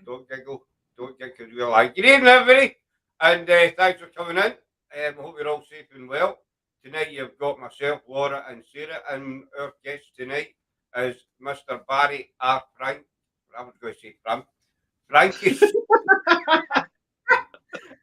Don't giggle. Don't get because we're like, good evening, everybody. And thanks for coming in. I hope you're all safe and well. Tonight you've got myself, Laura, and Sarah, and our guest tonight is Mr. Barry R. Frank. I was going to say Frankish.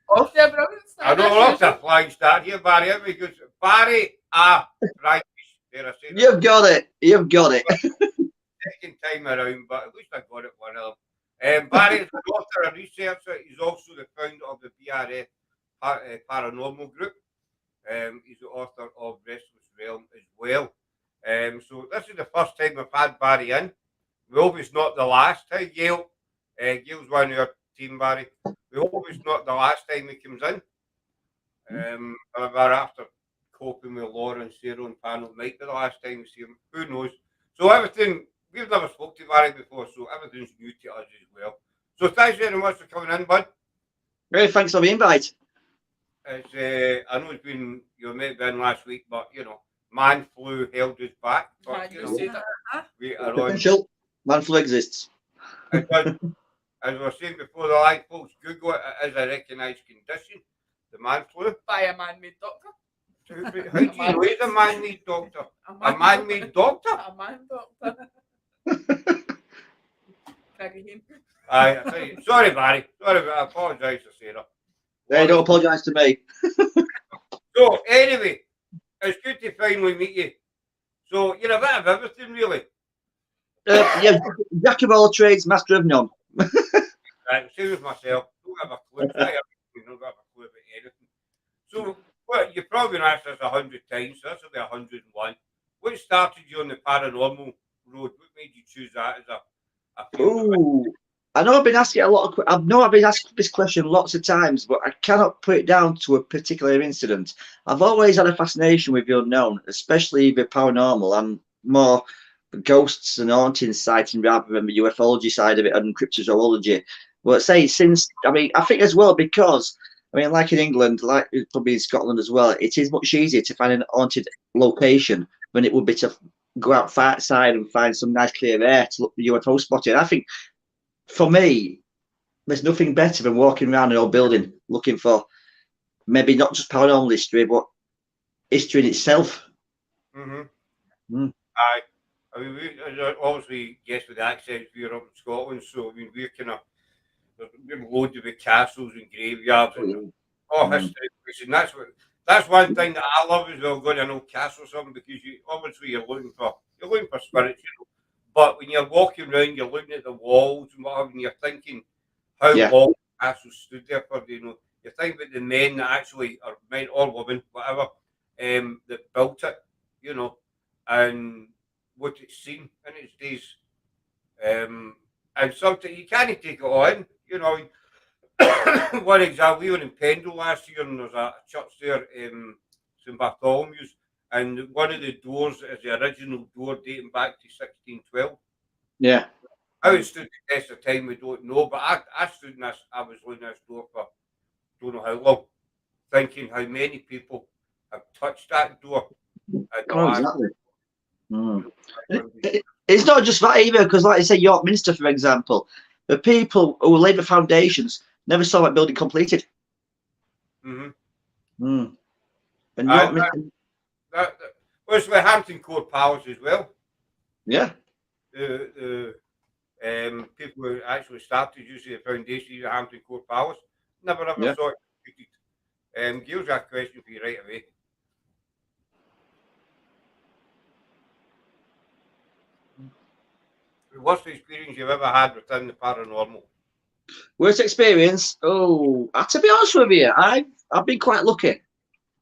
Off your brilliant I know lots of flying start here, Barry. Everybody goes, Barry R. Frankish. There, I say that. You've got it. You've got it. Second time around, but at least I got it one of them. Barry is an author and researcher. He's also the founder of the BRF Paranormal Group. He's the author of Restless Realm as well. So this is the first time we've had Barry in. We hope it's not the last time. Gail, Gail's one of our team, Barry. We hope it's not the last time he comes in. However, after coping with Laura and Sarah on panel, it might be the last time we see him. Who knows? So everything, we've never spoke to Barry before, so everything's new to us as well. So thanks very much for coming in, bud. Very thanks for the invite. It's, I know it's been, you may have been last week, but you know, man flu held us back. But, you know, we are on. Man flu exists. As we were saying before the live, folks, Google it. It is a recognised condition, the man flu. By a man-made doctor. How do you know he's a man-made doctor? A man-made doctor? A man doctor. I tell you, sorry, Barry. Sorry, but I apologise to Sarah. Hey, don't apologise to me. So, anyway, it's good to finally meet you. So, you're a bit of everything, really. Yeah, jack of all trades, master of none. Right, same with myself. Don't have a clue. Don't have a clue about anything. So, well, you've probably been asked this 100 times, so this will be 101. What started you on the paranormal road? What made you choose that as a field? Ooh, I know I've been asking a lot of. I've been asked this question lots of times, but I cannot put it down to a particular incident. I've always had a fascination with the unknown, especially the paranormal and more ghosts and hauntings sighting rather than the ufology side of it and cryptozoology. But say since I think as well because like in England, like probably in Scotland as well, it is much easier to find an haunted location than it would be to go outside and find some nice clear air to look for UFO spotting. I think for me, there's nothing better than walking around an old building looking for maybe not just paranormal history, but history in itself. I mean, we obviously, yes, with the accents, we're up in Scotland, so I mean, we're kind of, we're loaded with castles and graveyards and history. And that's one thing that I love as well, going to an old castle or something, because obviously you're looking for spirits, you know. But when you're walking around, you're looking at the walls and whatever, and you're thinking how long the castle stood there for, you know. You're thinking about the men that actually, or men or women, whatever, that built it, you know, and what it's seen in its days. And something you can't take it all in, you know. One example, we were in Pendle last year and there's a church there, St Bartholomew's, and one of the doors is the original door dating back to 1612. Yeah. How it stood the test of time, we don't know, but I stood in this, I was looking at this door for don't know how long, thinking how many people have touched that door. Exactly. It's not just that either, because like I say, York Minster, for example, the people who laid the foundations never saw that building completed. And York Minster, well, it's like Hampton Court Palace as well. Yeah. The people who actually started using the foundation of Hampton Court Palace never ever saw it completed. Gail's got a question for you right away. Worst experience you've ever had within the paranormal? Worst experience? Oh, to be honest with you, I've been quite lucky.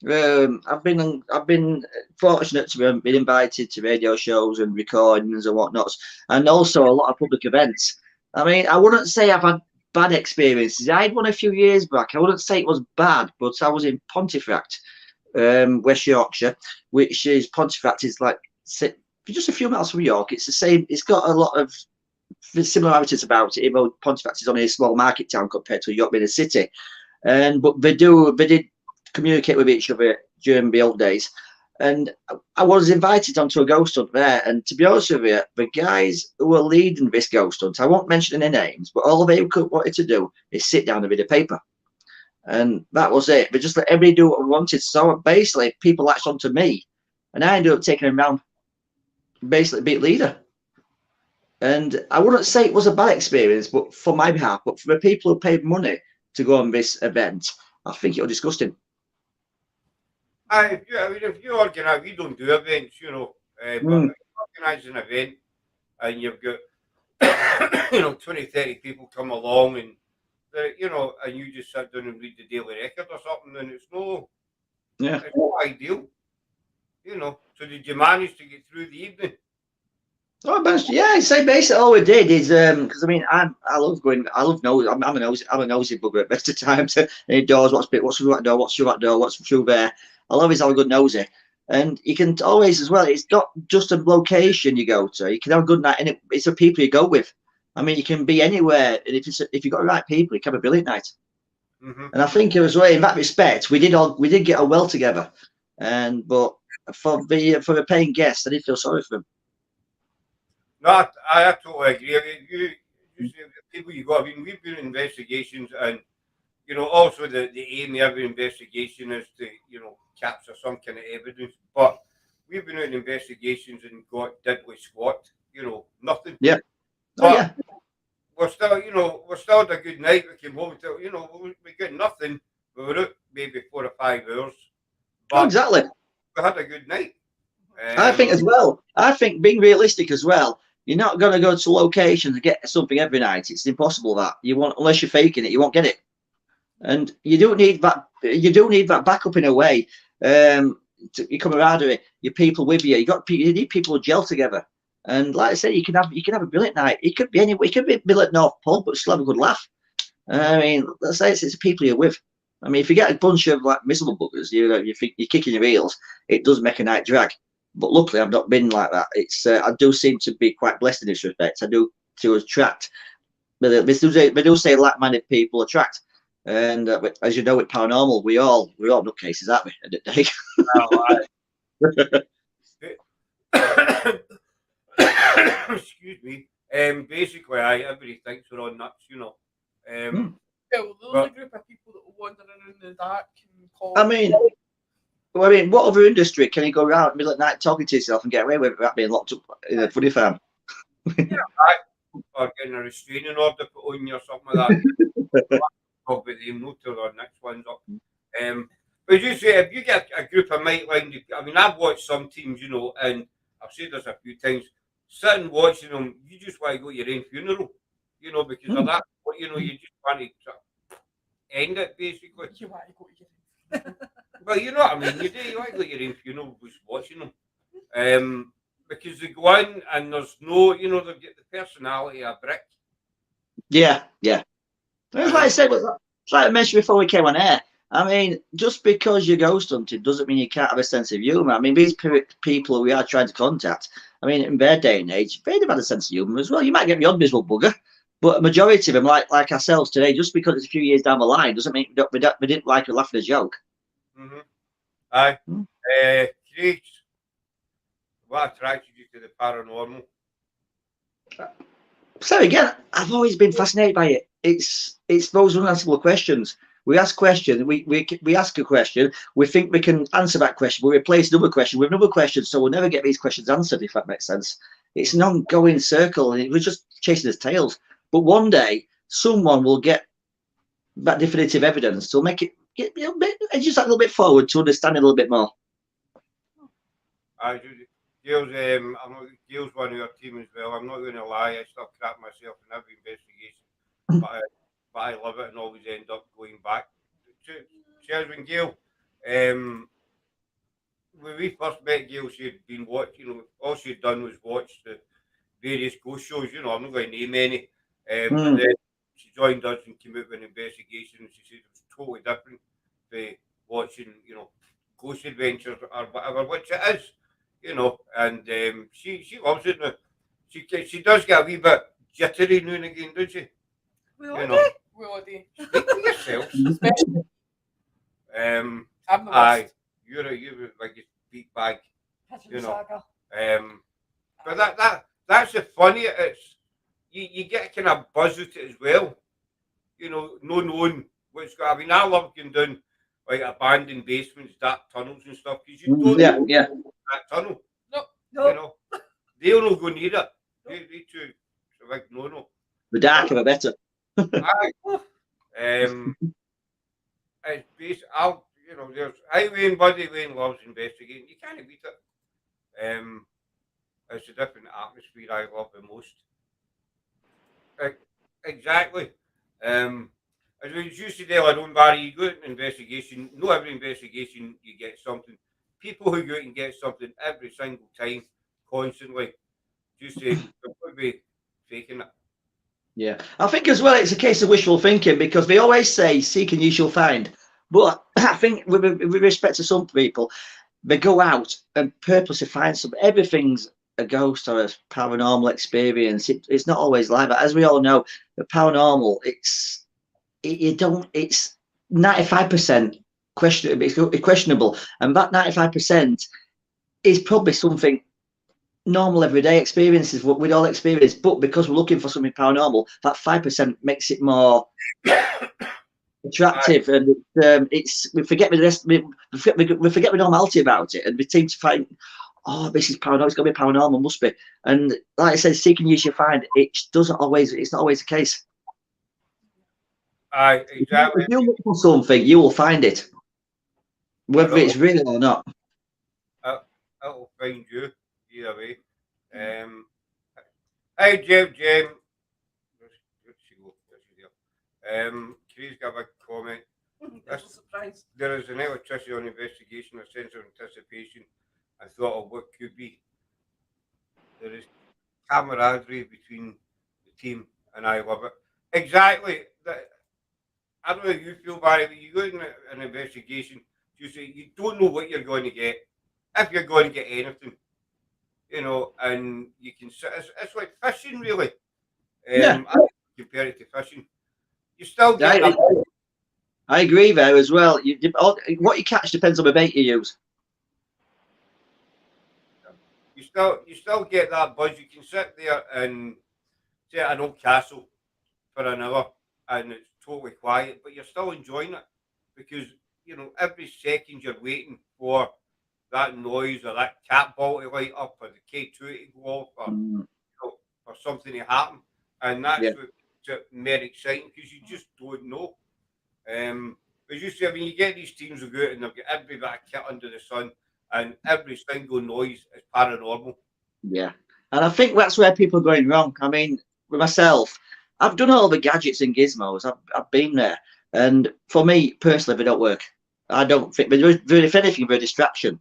I've been fortunate to have been invited to radio shows and recordings and whatnot, and also a lot of public events. I mean, I wouldn't say I've had bad experiences. I had one a few years back. I wouldn't say it was bad, but I was in Pontefract, West Yorkshire, which is Pontefract is like just a few miles from York. It's the same. It's got a lot of similarities about it, even though Pontefract is only a small market town compared to York being a city. But they did communicate with each other during the old days. And I was invited onto a ghost hunt there. And to be honest with you, the guys who were leading this ghost hunt, I won't mention any names, but all they wanted to do is sit down and read a paper. And that was it. But just let everybody do what we wanted. So basically, people latched onto me. And I ended up taking them around, basically beat leader. And I wouldn't say it was a bad experience, but for my behalf, but for the people who paid money to go on this event, I think it was disgusting. I mean, if you organise, we don't do events, you know, but if you organise an event and you've got, 20, 30 people come along and, you know, and you just sit down and read the Daily Record or something, then it's not ideal, you know. So did you manage to get through the evening? Oh, yeah. So basically, all we did is because I mean, I love going. I love nosy. I'm a nosy bugger at best of times. Indoors, what's through that door? What's through that door? What's through there? I'll always have a good nosy. And you can always as well. It's not just a location you go to. You can have a good night, and it's the people you go with. I mean, you can be anywhere, and if you've got the right people, you can have a brilliant night. And I think as well in that respect, we did get on well together. But for the paying guests, I did feel sorry for them. No, I totally agree. I mean, you say the people you got. I mean, we've been in investigations, and you know, also the aim of every investigation is to, you know, capture some kind of evidence. But we've been in investigations and got diddly squat. You know, nothing. Yeah. But we're still, you know, we're still had a good night. We came home to, you know, we got nothing. We were out maybe 4 or 5 hours. But exactly. We had a good night. I think as well. I think being realistic as well. You're not going to go to locations and get something every night. It's impossible that unless you're faking it, you won't get it. And you do need that. You do need that backup in a way. Your camaraderie, your people with you. You need people who gel together. And like I said, you can have a brilliant night. It could be anywhere. It could be Bill at North Pole, but still have a good laugh. I mean, let's say it's the people you're with. I mean, if you get a bunch of like miserable buggers, you're kicking your heels. It does make a night drag. But luckily, I've not been like that. It's I do seem to be quite blessed in this respect. I do to attract. They do say like-minded people attract, and as you know, with paranormal, we all nutcases, aren't we? At the day. Excuse me. Basically, everybody thinks we're all nuts, you know. Yeah, well, the only group of people that will wander around in the dark and call. I mean, what other industry can you go around in the middle of the night talking to yourself and get away with it without being locked up in a funny farm? Yeah, or getting a restraining order put on you or something like that. Talk about them, no till our next one's up. But you say if you get a group of like-minded, I mean, I've watched some teams, you know, and I've said this a few times. Sitting watching them, you just want to go to your own funeral, you know, because of that. You know, you just want to end it basically. You want to go to your own. Well, you know what I mean. You do. You want to go to your own funeral just watching them, because they go in and there's no, you know, they get the personality of a brick. Yeah. That's like I said. It's like I mentioned before we came on air. I mean, just because you're ghost hunted doesn't mean you can't have a sense of humour. I mean, these people we are trying to contact, I mean, in their day and age, they'd have had a sense of humour as well. You might get the odd miserable bugger, but a majority of them, like ourselves today, just because it's a few years down the line, doesn't mean we didn't like a laugh at a joke. Aye. Craig, what attracted you to the paranormal? So again, I've always been fascinated by it. It's those unanswerable questions. We ask questions. We ask a question. We think we can answer that question. We replace another question with another question, so we'll never get these questions answered. If that makes sense, it's an ongoing circle, and we're just chasing its tails. But one day, someone will get that definitive evidence. So make it just a little bit forward to understand it a little bit more. Gail's one of your team as well. I'm not going to lie. I still crap myself in every investigation, but I love it and always end up going back. Cheers, when Gail. When we first met Gail, she'd been watching. You know, all she'd done was watch the various ghost shows. You know, I'm not going to name any. But then she joined us and came out with an investigation. And she said it was totally different to watching, you know, ghost adventures or whatever, which it is. You know, and she loves it now. She does get a wee bit jittery now and again, doesn't she? We all do. Speak for yourself. I'm the worst. You're like speak bag, Pigeon you know. Saga. But that's the funny. It's you get kind of buzz with it as well. You know, no knowing what's got. I mean, I love going down like abandoned basements, dark tunnels and stuff because you don't know that tunnel. No. You know, they'll not go near it. They too. It's a big no. The darker the better. It's based. You know, there's Wayne, Buddy Wayne loves investigating. You can't beat it. It's a different atmosphere I love the most. Exactly. As we used to tell our own Barry, you go out an investigation. No, every investigation you get something. People who go out and get something every single time, constantly, just say they could be faking it. Yeah, I think as well it's a case of wishful thinking because they always say seek and you shall find. But I think with respect to some people, they go out and purposely find something. Everything's a ghost or a paranormal experience. It's not always like that. As we all know, the paranormal, it's 95% questionable, and that 95% is probably something normal everyday experiences what we'd all experience, but because we're looking for something paranormal, that 5% makes it more attractive, and we forget the rest. We forget the normality about it, and we seem to find, oh, this is paranormal. It's got to be paranormal, must be. And like I said, seek and you shall find. It doesn't always. It's not always the case. Exactly. If you look for something, you will find it, whether it's real or not. It'll find you either way. Hey, Jim. Where'd she go? Please give a comment. That's a surprise. There is an electricity on investigation, a sense of anticipation, and thought of what could be. There is camaraderie between the team, and I love it. Exactly. I don't know how you feel, Barry, but you go in an investigation, you say you don't know what you're going to get, if you're going to get anything, you know, and you can sit. It's like fishing, really. I compare it to fishing. You still get I agree there as well. What you catch depends on the bait you use. You still get that buzz. You can sit there and say an old castle for an hour, and it's totally quiet, but you're still enjoying it because you know every second you're waiting for that noise or that cat ball to light up or the K2 to go off or, you know, or something to happen, and that's what makes it more exciting because you just don't know. As you say, I mean, you get these teams who go out and they've got every bit of kit under the sun, and every single noise is paranormal. Yeah, and I think that's where people are going wrong. I mean, with myself, I've done all the gadgets and gizmos. I've been there, and for me personally, they don't work. I don't think. But if anything, they're a distraction.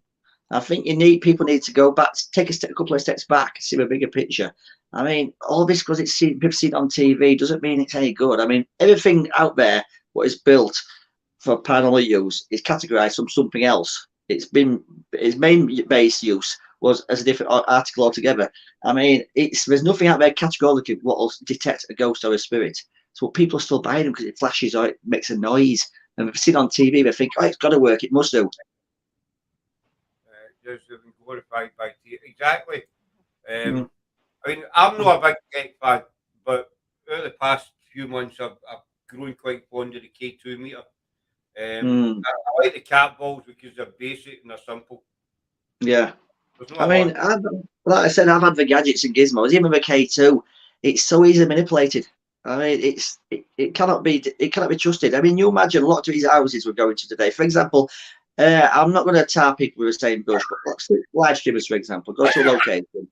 I think people need to go back, take a couple of steps back, see the bigger picture. I mean, all this because people see it on TV doesn't mean it's any good. I mean, everything out there, what is built for paranormal use, is categorized from something else. Its main base use was as a different article altogether. I mean, there's nothing out there categorically what will detect a ghost or a spirit. So people are still buying them because it flashes or it makes a noise. And if they see it on TV, they think, oh, it's got to work. It must do. Just been glorified by TV. Exactly. I mean, I'm not a big tech fan, but over the past few months, I've grown quite fond of the K2 meter. I like the cat balls because they're basic and they're simple. Yeah. I mean, like I said, I've had the gadgets and gizmos, even the K2. It's so easily manipulated. I mean, it cannot be trusted. I mean, you imagine a lot of these houses we're going to today. For example, I'm not going to tar people with the same brush, but let's live streamers, for example, go to a location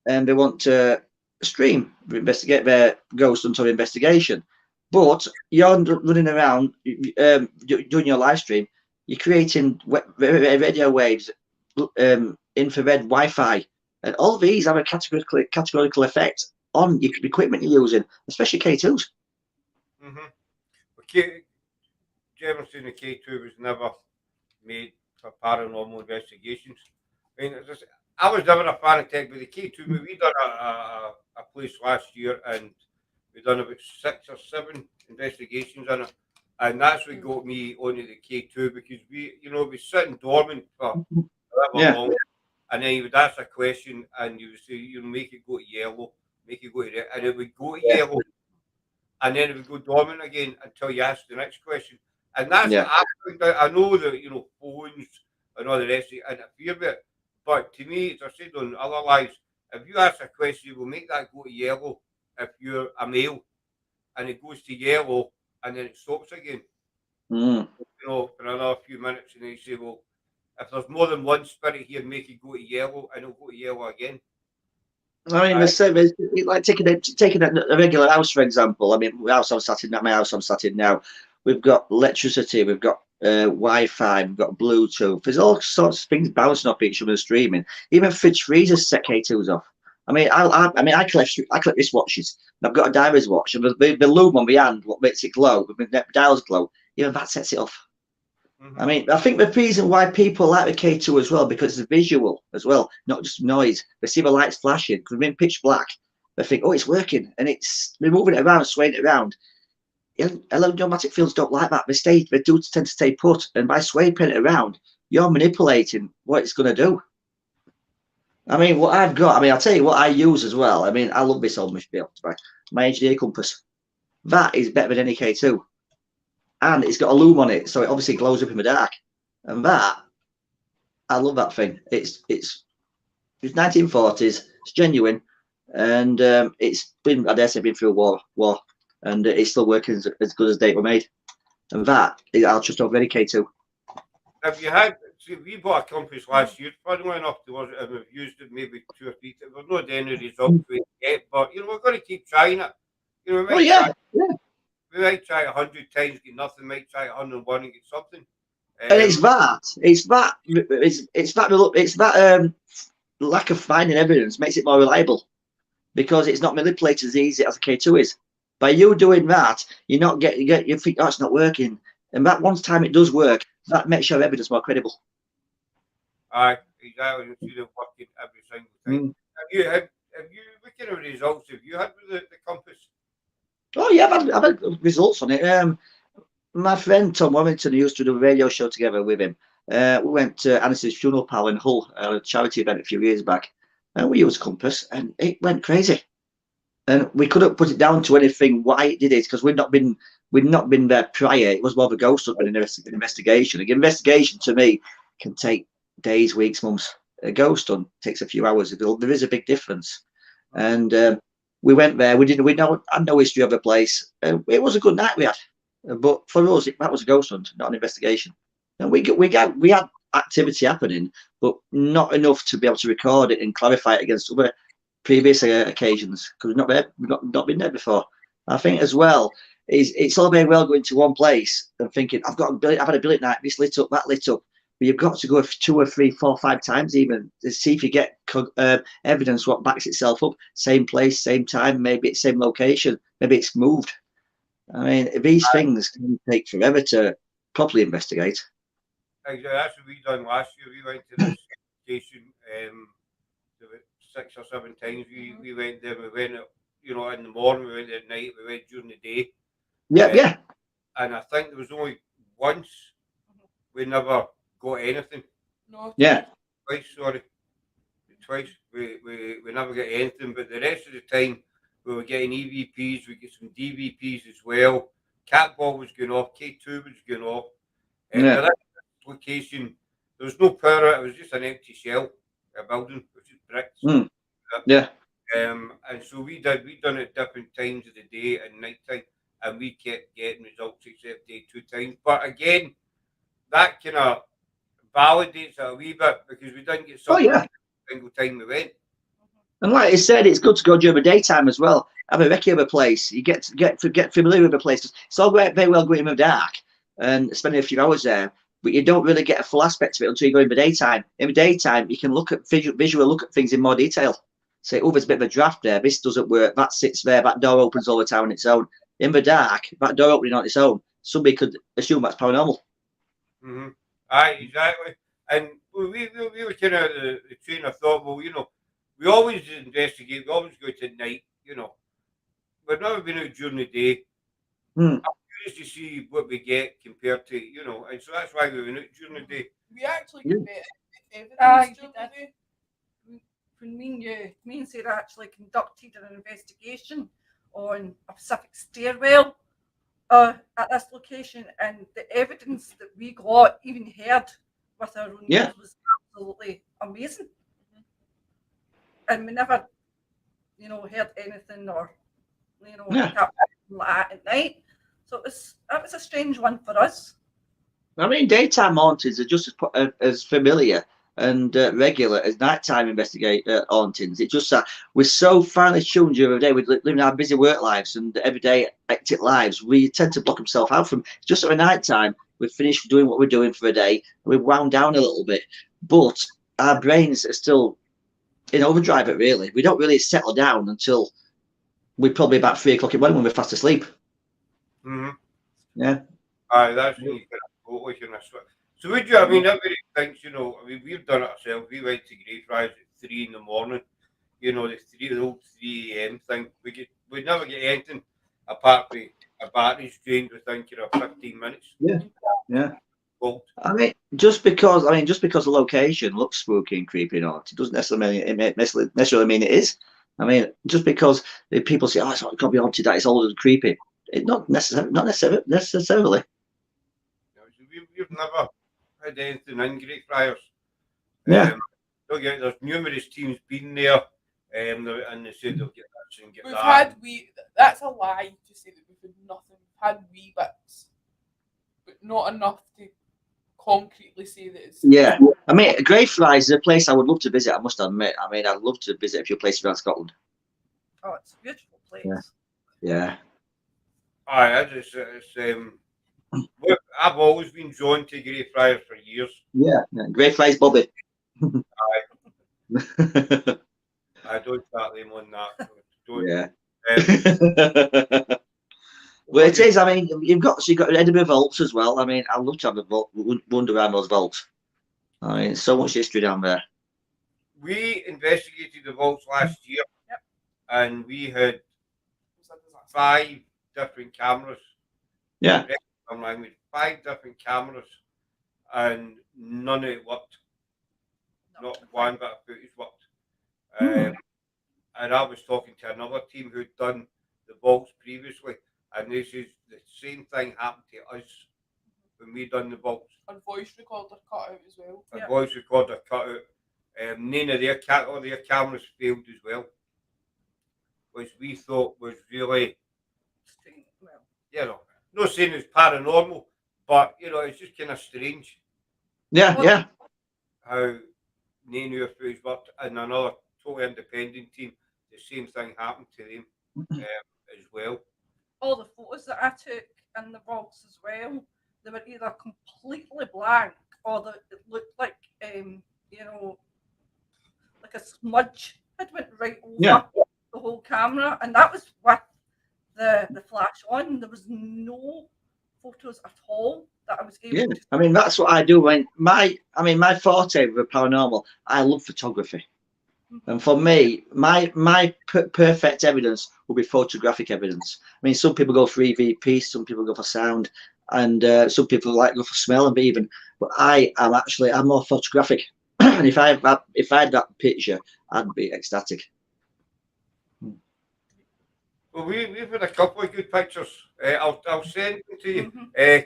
and they want to stream, investigate their ghost hunter investigation. But you're running around doing your live stream, you're creating radio waves, infrared Wi-Fi, and all these have a categorical effect on your equipment you're using, especially K2s. Jefferson, the K2 was never made for paranormal investigations. I mean, I was never a fan of tech, but the K2, we done a place last year and we done about 6 or 7 investigations on it. And that's what got me onto the K2 because we, you know, we sitting dormant for Yeah. long, and then you would ask a question, and you would say, you make it go to yellow, make it go to red, and it would go to yellow, and then it would go dormant again until you ask the next question. And that's what I found out. I know that, phones and all the rest of it, and I fear of it. But to me, as I said on other lives, if you ask a question, we'll make that go to yellow if you're a male, and it goes to yellow, and then it stops again. For another few minutes, and then you say, well, if there's more than one spirit here, make it go to yellow, and it'll go to yellow again. I mean, the same as like taking a regular house, for example. I mean, my house I'm sat in now. We've got electricity, we've got Wi-Fi, we've got Bluetooth. There's all sorts of things bouncing off each other streaming. Even fridge freezers set K2s off. I mean, I collect wristwatches. I've got a diver's watch, and the loom on my hand, what makes it glow, the dials glow. Even that sets it off. I mean, I think the reason why people like the K2 as well, because it's visual as well, not just noise. They see the lights flashing because we're in pitch black. They think, oh, it's working, and they're moving it around, swaying it around. Electromagnetic fields don't like that. They do tend to stay put, and by swaying it around, you're manipulating what it's going to do. I mean, what I've got, I mean, I'll tell you what I use as well. I mean, I love this old my engineer compass. That is better than any K2. And it's got a loom on it, so it obviously glows up in the dark. And that, I love that thing. It's 1940s. It's genuine, and it's been, I dare say, been through a war, and it's still working as good as they were made. And that, I'll just over any K2. Have you had? See, we bought a compass last year. Funnily enough, and we've used it maybe 2 or 3 times. We've not had any results yet, but we're going to keep trying it. We might we might try 100 times, get nothing. Might try 101 and get something. And it's that lack of finding evidence makes it more reliable, because it's not manipulated as easy as a K2 is. By you doing that, you think, oh, it's not working, and that one time it does work, that makes your evidence more credible. Aye, exactly. You see them working every single time. Have you looking at the results? Have you had with the compass? Oh yeah, I've had results on it. My friend Tom Warrington used to do a radio show together with him. We went to Annis's funeral parlour in Hull, a charity event a few years back, and we used compass, and it went crazy. And we couldn't put it down to anything why it did it, because we'd not been there prior. It was more of a ghost hunt than an investigation. An investigation to me can take days, weeks, months. A ghost hunt takes a few hours. There is a big difference. And we went there. We had no history of the place. It was a good night we had, but for us, that was a ghost hunt, not an investigation. And we had activity happening, but not enough to be able to record it and clarify it against other previous occasions, because we've not been there before. I think as well is it's all very well going to one place and thinking I've had a brilliant night, this lit up, that lit up, but you've got to go 2 or 3, 4, 5 times even to see if you get evidence what backs itself up. Same place, same time, maybe it's same location, maybe it's moved. I mean, these things can take forever to properly investigate. Exactly. That's what we done last year. We went to this station 6 or 7 times. We went there. We went, in the morning. We went at night. We went during the day. Yeah. And I think there was only once we never got anything. No. Yeah. Twice. We never got anything. But the rest of the time, we were getting EVPs. We get some DVPs as well. Cat ball was going off. K2 was going off. Now that location, there was no power. It was just an empty shell, a building, which is bricks. And so we done it different times of the day and night time, and we kept getting results except day 2 times. But again, that kind of validates it a wee bit, because we didn't get something every single time we went. And like I said, it's good to go during the daytime as well. Have a recce of a place. You get familiar with the place. It's all very well going in the dark and spending a few hours there, but you don't really get a full aspect of it until you go in the daytime. In the daytime, you can look at visually look at things in more detail. Say, oh, there's a bit of a draft there. This doesn't work. That sits there. That door opens all the time on its own. In the dark, that door opening on its own, somebody could assume that's paranormal. Aye, exactly. And we were kind of the train of thought. Well, we always investigate. We always go to night. We've never been out during the day. I'm curious to see what we get compared to, and so that's why we went out during the day. We actually get better evidence, you don't did. they? When me and Sarah actually conducted an investigation on a Pacific stairwell at this location, and the evidence that we got, even heard with our own Yeah. ears, was absolutely amazing. And we never, heard anything or, Yeah. picked up anything like that at night. So that was a strange one for us. I mean, daytime hauntings are just as familiar and regular as nighttime hauntings. It's just that we're so finely tuned during the day. We're living our busy work lives and everyday hectic lives. We tend to block ourselves out from just at nighttime. We're finished doing what we're doing for a day. We're wound down a little bit, but our brains are still in overdrive. Really, we don't really settle down until we're probably about 3 o'clock in the morning when we're fast asleep. Mm-hmm. Yeah. Aye, that's when you kind of totally kind of switch. So would you? I mean, everybody thinks, I mean, we've done it ourselves. We went to Greyfriars at 3 in the morning. The old 3 a.m. thing. We'd never get anything apart from a battery's drained within 15 minutes. Yeah. Yeah. Well, I mean, just because the location looks spooky and creepy and all, it doesn't necessarily mean it is. I mean, just because the people say, "Oh, it's got to be haunted," that it's old and creepy. It not necessarily. We've never had anything in Greyfriars. Yeah. There's numerous teams been there, and they said they'll get this and get We've that. that's a lie to say that we've had nothing. We've had wee bits, but not enough to concretely say that it's. Yeah. I mean, Greyfriars is a place I would love to visit, I must admit. I mean, I'd love to visit a few places around Scotland. Oh, it's a beautiful place. Yeah. Aye, I've always been drawn to Greyfriars for years. Yeah. Greyfriars Bobby. I don't start them on that. Don't. Yeah. Well, it is. I mean, you've got Edinburgh vaults as well. I mean, I'd love to have a vault, wander around those vaults. I mean, so much history down there. We investigated the vaults last year, and we had 5 different cameras. Yeah. We had 5 different cameras, and none of it worked. Not one bit of footage worked. And I was talking to another team who'd done the vaults previously, and they said the same thing happened to us when we done the vaults. And voice recorder cut out as well. A voice recorder cut out. None of all their cameras failed as well, which we thought was really, not saying it's paranormal, but it's just kind of strange. Yeah. How none of their footage worked, and another totally independent team, the same thing happened to them as well. All the photos that I took in the vaults as well, they were either completely blank or it looked like like a smudge had went right over the whole camera, and that was with the flash on. There was no photos at all that I was able to. I mean, that's what I do when my forte with paranormal. I love photography. And for me, my perfect evidence will be photographic evidence. I mean, some people go for EVP, some people go for sound, and some people go for smell and even. But I'm more photographic. And if I had that picture, I'd be ecstatic. Well, we've had a couple of good pictures. I'll send them to you.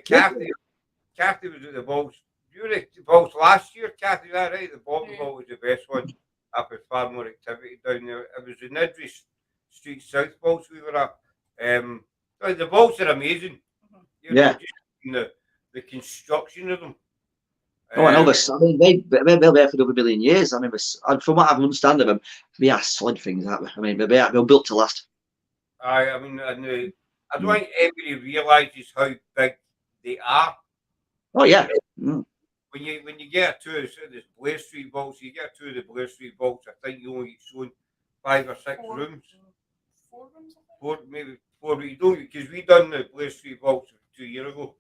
Kathy was at the vaults. You were at the vaults last year, Kathy. Is that right? The bottom vault was the best one. Up with far more activity down there. It was the Nidri Street South vaults we were at. The vaults are amazing. Just the construction of them. I know this. I mean, they'll be there for over a billion years. I mean, from what I understand of them, they are solid things, aren't they? I mean, they're built to last. I don't think everybody realises how big they are. Oh yeah. When you get to the Blair Street vaults, you get to the Blair Street vaults. I think you only get shown 5 or 6 rooms. 4 rooms. 4, maybe 4. But you don't, because we done the Blair Street vaults 2 years ago,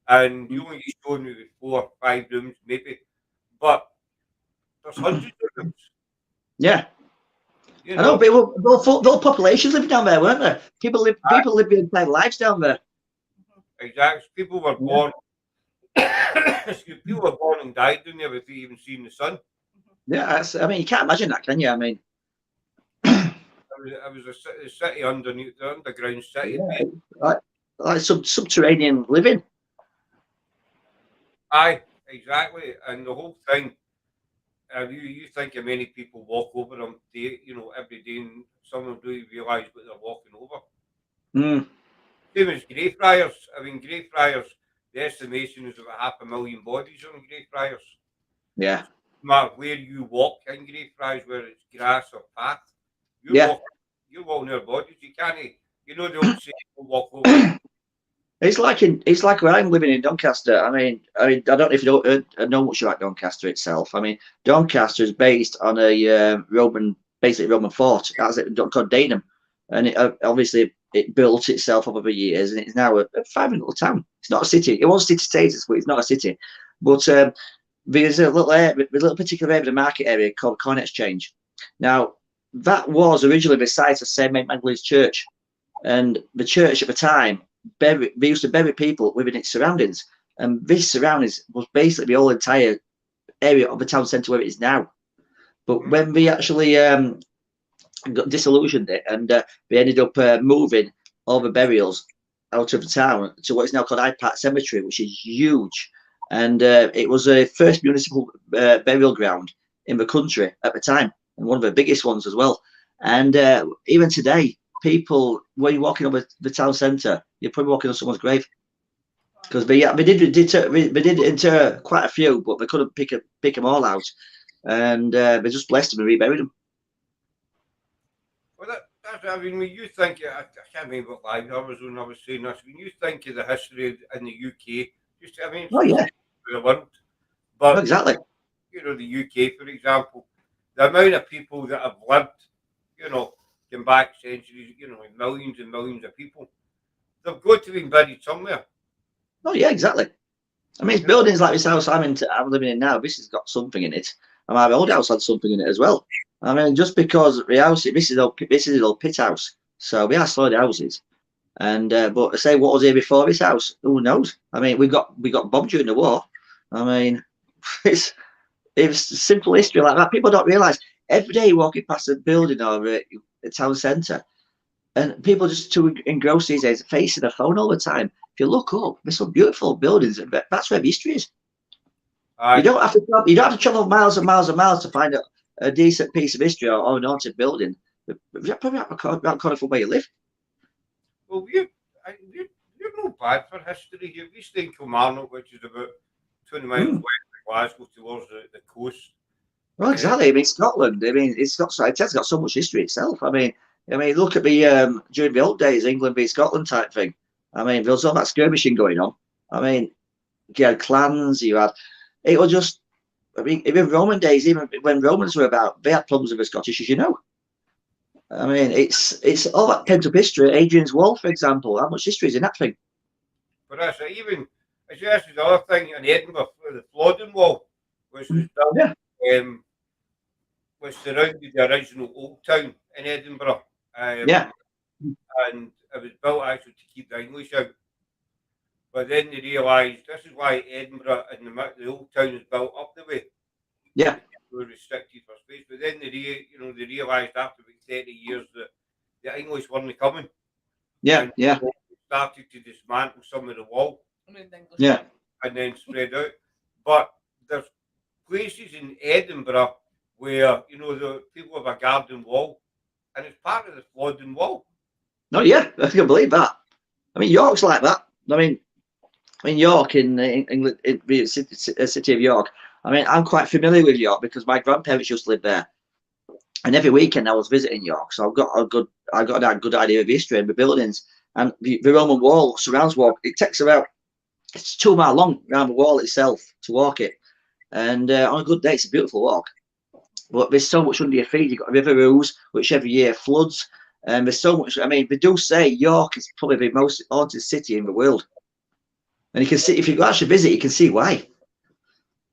and you only get shown maybe 4 or 5 rooms, maybe. But there's hundreds of rooms. Yeah. I know, but little populations living down there, weren't there? People live their entire lives down there. Exactly. People were born. People were born and died down there without even seeing the sun. Yeah, I mean, you can't imagine that, can you? I mean, I was a city underneath the underground city. yeah, like subterranean living. Aye, exactly. And the whole thing, you think of many people walk over them every day, and some of them don't even realise what they're walking over. Mm, Same as Greyfriars. I mean, Greyfriars, the estimation is about 500,000 bodies on Greyfriars. yeah, No matter where you walk in Greyfriars, whether it's grass or path, you're yeah. walking, you're walking their bodies. You can't, the old saying, "Don't walk over." It's like where I'm living in Doncaster. I don't know if you know much about Doncaster itself. I mean, Doncaster is based on a basically Roman fort. That's it, called Danum, and obviously it built itself up over years, and it's now a thriving little town. It's not a city. It was city status, but it's not a city. But there's a little particular area, the market area called Coin Exchange. Now that was originally the site of St Magdalene's Church, and the church at the time they used to bury people within its surroundings, and this surroundings was basically the whole entire area of the town centre where it is now. But when they actually got disillusioned it, and they ended up moving all the burials out of the town to what is now called Hyde Park Cemetery, which is huge, and it was the first municipal burial ground in the country at the time, and one of the biggest ones as well. And even today, people, when you're walking over the town centre, you're probably walking on someone's grave, because they did inter quite a few, but they couldn't pick them all out, and they just blessed them and reburied them. Well, I mean, when you think, I can't remember what live I was on, I was saying this, when you think of the history in the UK, I mean, Oh yeah, the world, but, exactly. The UK, for example, the amount of people that have lived, going back centuries, millions and millions of people, they've got to be buried somewhere. Oh yeah, exactly. I mean, it's buildings like this house I'm living in now. This has got something in it, and my old house had something in it as well. I mean, just because the house, this is an old pit house, so we are slowed houses. And but I say, what was here before this house? Who knows? I mean, we got bombed during the war. I mean, it's simple history like that. People don't realise every day walking past a building or a town centre, and people just too engrossed these days, facing their phone all the time. If you look up, there's some beautiful buildings. That's where the history is. You don't have to travel miles and miles and miles to find a decent piece of history or an haunted building. You're probably around corner from where you live. Well, we're not bad for history here. We stay in Kilmarnock, which is about 20 miles west of Glasgow towards the coast. Well, exactly. I mean, Scotland. I mean, it's got so much history itself. I mean, look at the during the old days, England v Scotland type thing. I mean, there was all that skirmishing going on. I mean, you had clans. It was just. I mean, even Roman days, even when Romans were about, they had problems with the Scottish, as you know. I mean, it's all that pent up history. Adrian's Wall, for example. How much history is in that thing? But that's it. Even as you asked the other thing in Edinburgh, the Flodden Wall, which was done, which surrounded the original Old Town in Edinburgh. Yeah. And it was built actually to keep the English out. But then they realised this is why Edinburgh and the Old Town is built up the way. Yeah. They were restricted for space. But then they realised after about 30 years that the English weren't coming. Yeah, and yeah. They started to dismantle some of the wall. Yeah. And then spread out. But there's places in Edinburgh where, the people have a garden wall, and it's part of the Flodden Wall. No, yeah, I can believe that. I mean, York's like that. I mean, York in England, the city of York. I mean, I'm quite familiar with York because my grandparents used to live there, and every weekend I was visiting York, so I got a good idea of history and the buildings. And the Roman wall surrounds York. It takes it's 2 miles long around the wall itself to walk it, and on a good day, it's a beautiful walk. But there's so much under your feet. You've got River Ouse, which every year floods, and there's so much. I mean, they do say York is probably the most haunted city in the world. And you can see, if you actually visit, you can see why.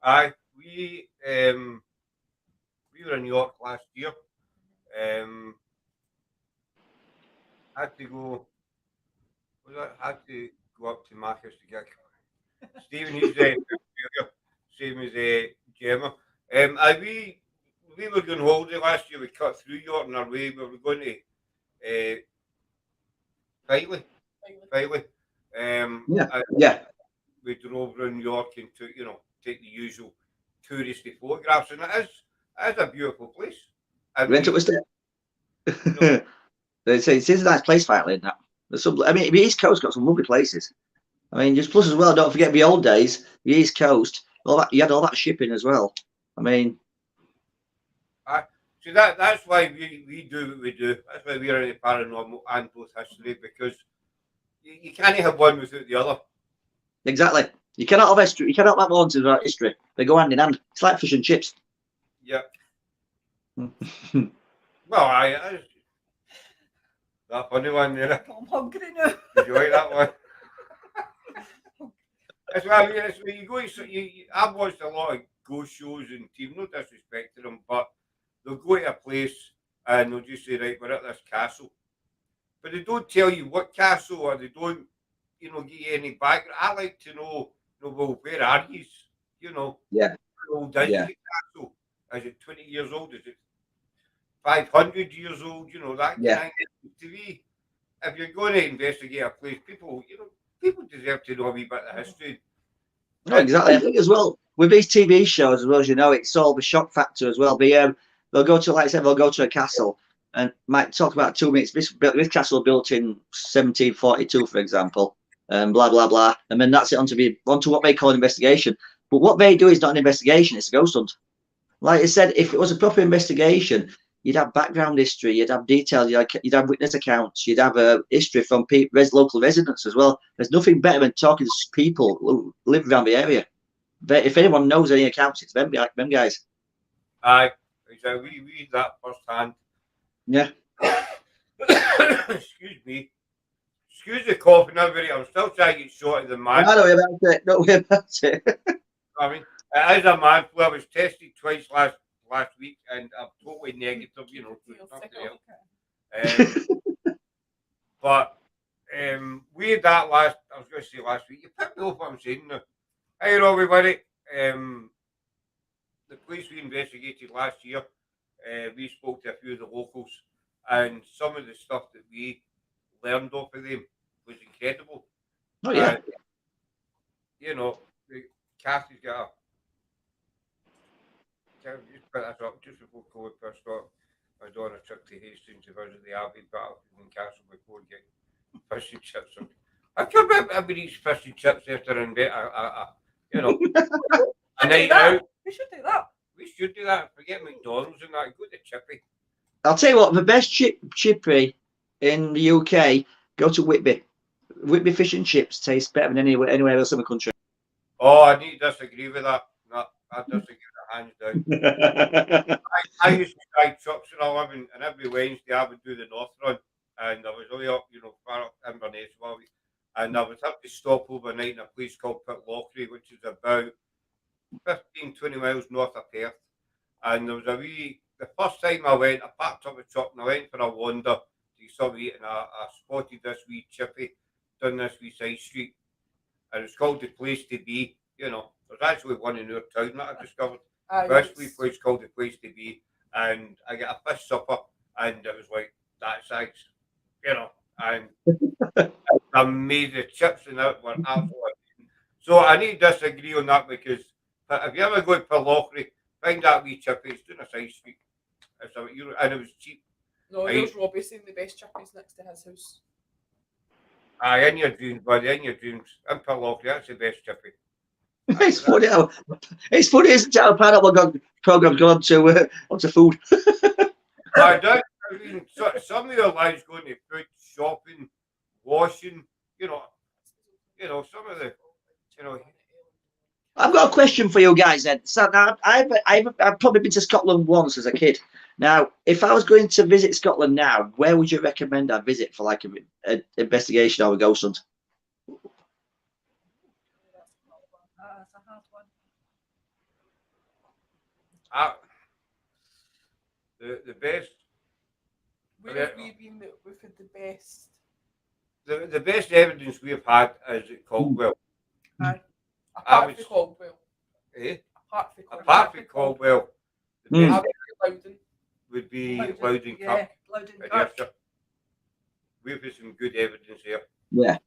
Aye, we were in York last year. Had to go. Had to go up to Marcus to get Stephen. He's same as Gemma. we were going holiday last year. We cut through York on our way. We were going to Filey. Yeah. We drove around York and took, take the usual touristy photographs, and it is a beautiful place. Went up with it. It's a nice place, finally. That. The East Coast got some lovely places. I mean, just plus as well. Don't forget the old days, the East Coast. All that you had all that shipping as well. I mean, so that's why we do what we do. That's why we're in the paranormal and both history, because you can't have one without the other. Exactly. You cannot have history. You cannot have haunted without history. They go hand in hand. It's like fish and chips. Yeah. Well, that funny one there. I'm hungry now. Did you like that one? That's why you go. I've watched a lot of ghost shows and TV. No disrespect to them, but they'll go to a place and they'll just say, right, we're at this castle, but they don't tell you what castle, or they don't, give you any background. I like to know, well, where are you? Yeah. How old is the castle? Is it 20 years old? Is it 500 years old? That kind of to me. If you're going to investigate a place, people deserve to know a wee bit of history. No, exactly. I think as well with these TV shows, as well as it's all the shock factor as well. They'll go to, like I said, they'll go to a castle and might talk about 2 minutes. This castle built in 1742, for example, and blah blah blah, and then that's it onto what they call an investigation. But what they do is not an investigation; it's a ghost hunt. Like I said, if it was a proper investigation, you'd have background history, you'd have details, you'd have witness accounts, you'd have a history from local residents as well. There's nothing better than talking to people who live around the area. But if anyone knows any accounts, it's them guys. Aye, exactly. We read that firsthand. Yeah. Excuse me. Excuse the coughing, everybody. I'm still trying to get short of the man. Don't worry about it. Don't worry about it. I mean, it is a man flu. I was tested twice last week, and I'm totally negative. But we had that last week. You picked me up what I'm saying now. Hey, everybody. The police we investigated last year, we spoke to a few of the locals, and some of the stuff that we learned off of them was incredible. Oh, yeah. Kathy's got just put this up just before COVID first started. I was on a trip to Hastings to visit the Abbey Battlefield Castle before getting fish and chips. I can't remember these fish and chips after a night out. We should do that. We should do that. Forget McDonald's and that. Go to Chippy. I'll tell you what, the best chippy in the UK, go to Whitby. Whitby fish and chips taste better than anywhere else in the country. Oh, I need to disagree with that. No, I disagree with that hands down. I used to try trucks and all, and every Wednesday I would do the North Run, and I was only up, far up Inverness, and I would have to stop overnight in a place called Pitlochry, which is about 15-20 miles north of Perth. And there was the first time I went, I packed up the truck and I went for a wander to something eating. I spotted this wee chippy down this wee side street, and it's called the Place to Be. There's actually one in our town that I discovered. This wee place called the Place to Be, and I got a fish supper, and it was like that size, and I made the chips and that were absolutely. So I need to disagree on that, because if you ever go to Pitlochry, find that wee chippy. It's down a side street. And it was cheap. No, there's Robbie saying the best chippies next to his house. Aye, in your dreams, buddy, in your dreams. In Pitlochry, that's the best chippy. It's funny how isn't it? How Paranormal program's gone onto food. I don't. I mean, some of your lives going to food, shopping, washing. Some of the. I've got a question for you guys then. So now I've probably been to Scotland once as a kid. Now, if I was going to visit Scotland now, where would you recommend I visit for like an investigation or a ghost hunt? That's a hard one. The best. Where have we been that we've had the best? The best evidence we've had is at Caldwell. Apart from Caldwell. Eh? Apart from Caldwell. Loudon. would be Loudon, Loudon yeah, Kirk. Loudon in Kirk. Ayrshire. We've got some good evidence here. Yeah.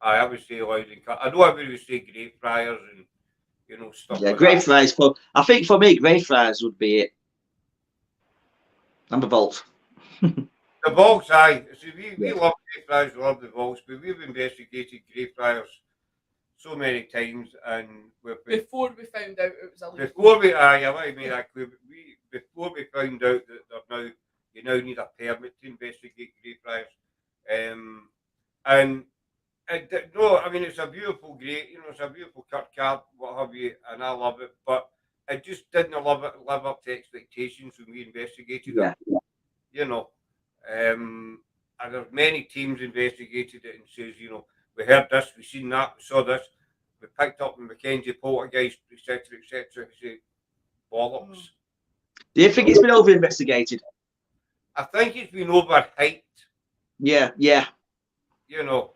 I would say Loudon Kirk. I know everybody would say Greyfriars and stuff Yeah, like Greyfriars. But I think for me, Greyfriars would be it. Number Vault. The vaults, aye. See, we Yeah. love Greyfriars, we love the vaults, but we've investigated Greyfriars so many times, and Before we found out it was illegal. before we, I want to make that clear. Before we found out that you now need a permit to investigate Greyfriars, and no, I mean it's a beautiful grey, it's a beautiful cut card, what have you, and I love it, but it just didn't live up to expectations when we investigated Yeah. it. And there's many teams investigated it and says, we heard this, we seen that, we saw this, we picked up the Mackenzie poltergeist, etc., etc. Say, bollocks. Do you think it's been over investigated? I think it's been overhyped. Yeah, yeah. It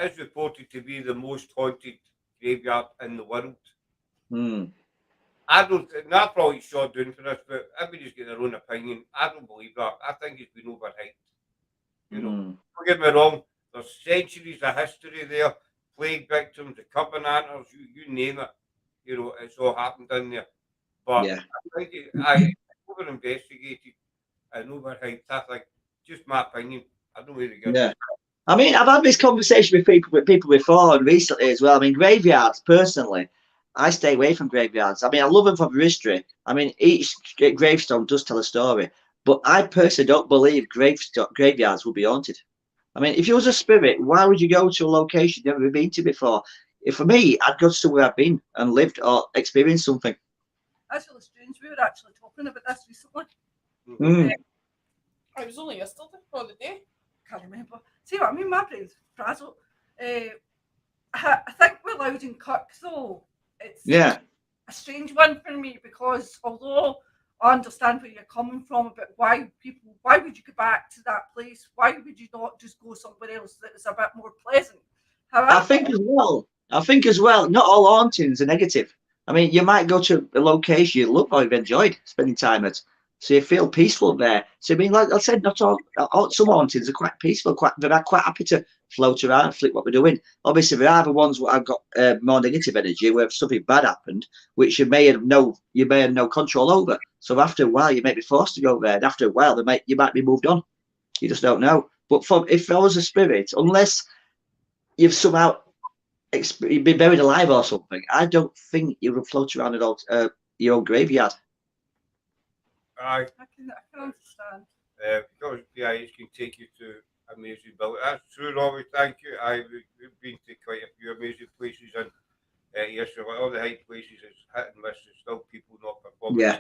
is reported to be the most haunted graveyard in the world. I don't, and that's probably shot down for this, but everybody's got their own opinion. I don't believe that. I think it's been overhyped. Don't get me wrong, there's centuries of history there, plague victims, the Covenanters, you name it. It's all happened in there. But Yeah. I think it's over investigated and overhyped. I think, just my opinion. I don't really get it. I mean, I've had this conversation with people before and recently as well. I mean, graveyards, personally, I stay away from graveyards. I mean, I love them for history. I mean, each gravestone does tell a story. But I personally don't believe graveyards will be haunted. I mean, if you was a spirit, why would you go to a location you've never been to before? If for me, I'd go somewhere I've been and lived or experienced something. That's really strange. We were actually talking about this recently. It was only yesterday or the day. Can't remember. See what I mean? My brain's frazzled. I think with Loudon Kirk, though, it's a strange one for me because although I understand where you're coming from about why would you go back to that place? Why would you not just go somewhere else that is a bit more pleasant? However, I think as well, not all hauntings are negative. I mean, you might go to a location you love or you've enjoyed spending time at, so you feel peaceful there. So I mean, like I said, not all some hauntings are quite peaceful, they're quite happy to float around and flick what we're doing. Obviously, there are the ones where I've got more negative energy, where something bad happened, which you may have no control over. So after a while, you may be forced to go there, and after a while, you might be moved on. You just don't know. But if there was a spirit, unless you've somehow you've been buried alive or something, I don't think you would float around at your own graveyard. I can understand. Because PIH can take you to amazing buildings. That's true, Robbie. Thank you. We've been to quite a few amazing places, and yes, all the high places is hit and miss. There's still people not performing. Yeah.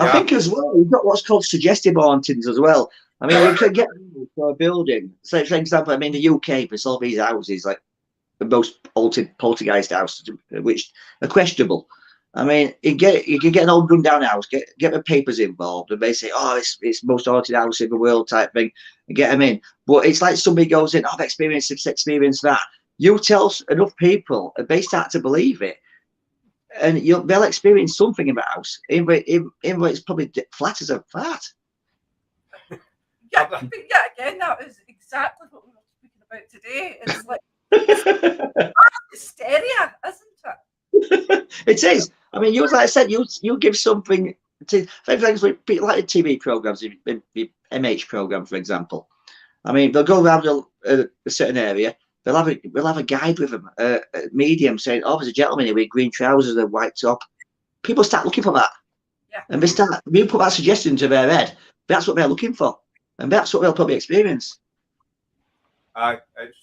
I think as well, you've got what's called suggestive hauntings as well. I mean, you can get to a building. So, for example, I mean, the UK, there's all these houses, like the most poltergeist houses, which are questionable. I mean, you can get an old rundown house, get the papers involved, and they say, oh, it's the most haunted house in the world type thing, and get them in. But it's like somebody goes in, I've experienced this, experienced that. You tell enough people, and they start to believe it, and they'll experience something in the house, even though it's probably flat as a fart. Yeah, but again, that is exactly what we were speaking about today. It's like hysteria, isn't it? It is. I mean, like I said, you give something to, for example, like the TV programs, the MH program, for example. I mean, they'll go around a certain area. We'll have a guide with them, a medium saying, "Oh, there's a gentleman here with green trousers and a white top." People start looking for that, and we put that suggestion into their head. That's what they're looking for, and that's what they'll probably experience. Aye, it's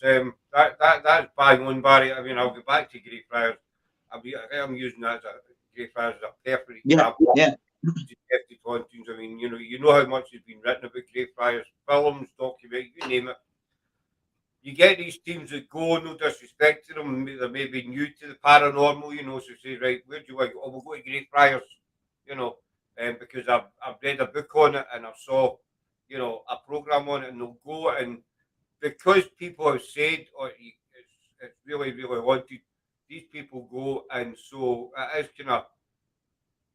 that's bang on, Barry. I mean, I'll go back to Greyfriars. I'm using that as Greyfriars as a perfect example. Yeah. Hauntings. I mean, you know how much has been written about Greyfriars, films, documentaries, you name it. You get these teams that go, no disrespect to them, they're maybe new to the paranormal, so say, right, where do you want to go? Oh, we'll go to Greyfriars, because I've read a book on it and I saw, a program on it, and they'll go, and because people have said, it's really, really haunted, these people go, and so it is kind of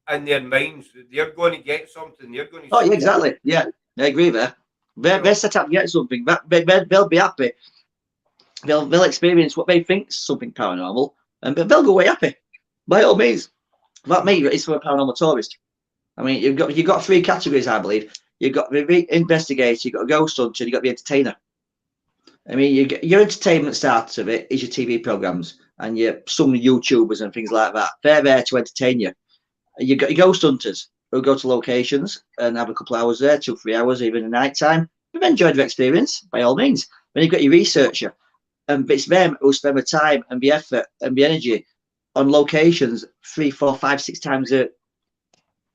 in their minds that they're going to get something. They're going to. Oh, yeah, exactly. Yeah, I agree there. They're set up to get something. They'll be happy. They'll experience what they think is something paranormal, and they'll go away happy. By all means, that me is for a paranormal tourist. I mean, you've got three categories, I believe. You've got the investigator, you've got a ghost hunter, you've got the entertainer. I mean, your entertainment starts of it is your TV programs and some YouTubers and things like that. They're there to entertain you. You've got your ghost hunters who go to locations and have a couple of hours there, 2-3 hours, even at night time. They've enjoyed their experience, by all means. Then you've got your researcher, and it's them who spend the time and the effort and the energy on locations 3, 4, 5, 6 times a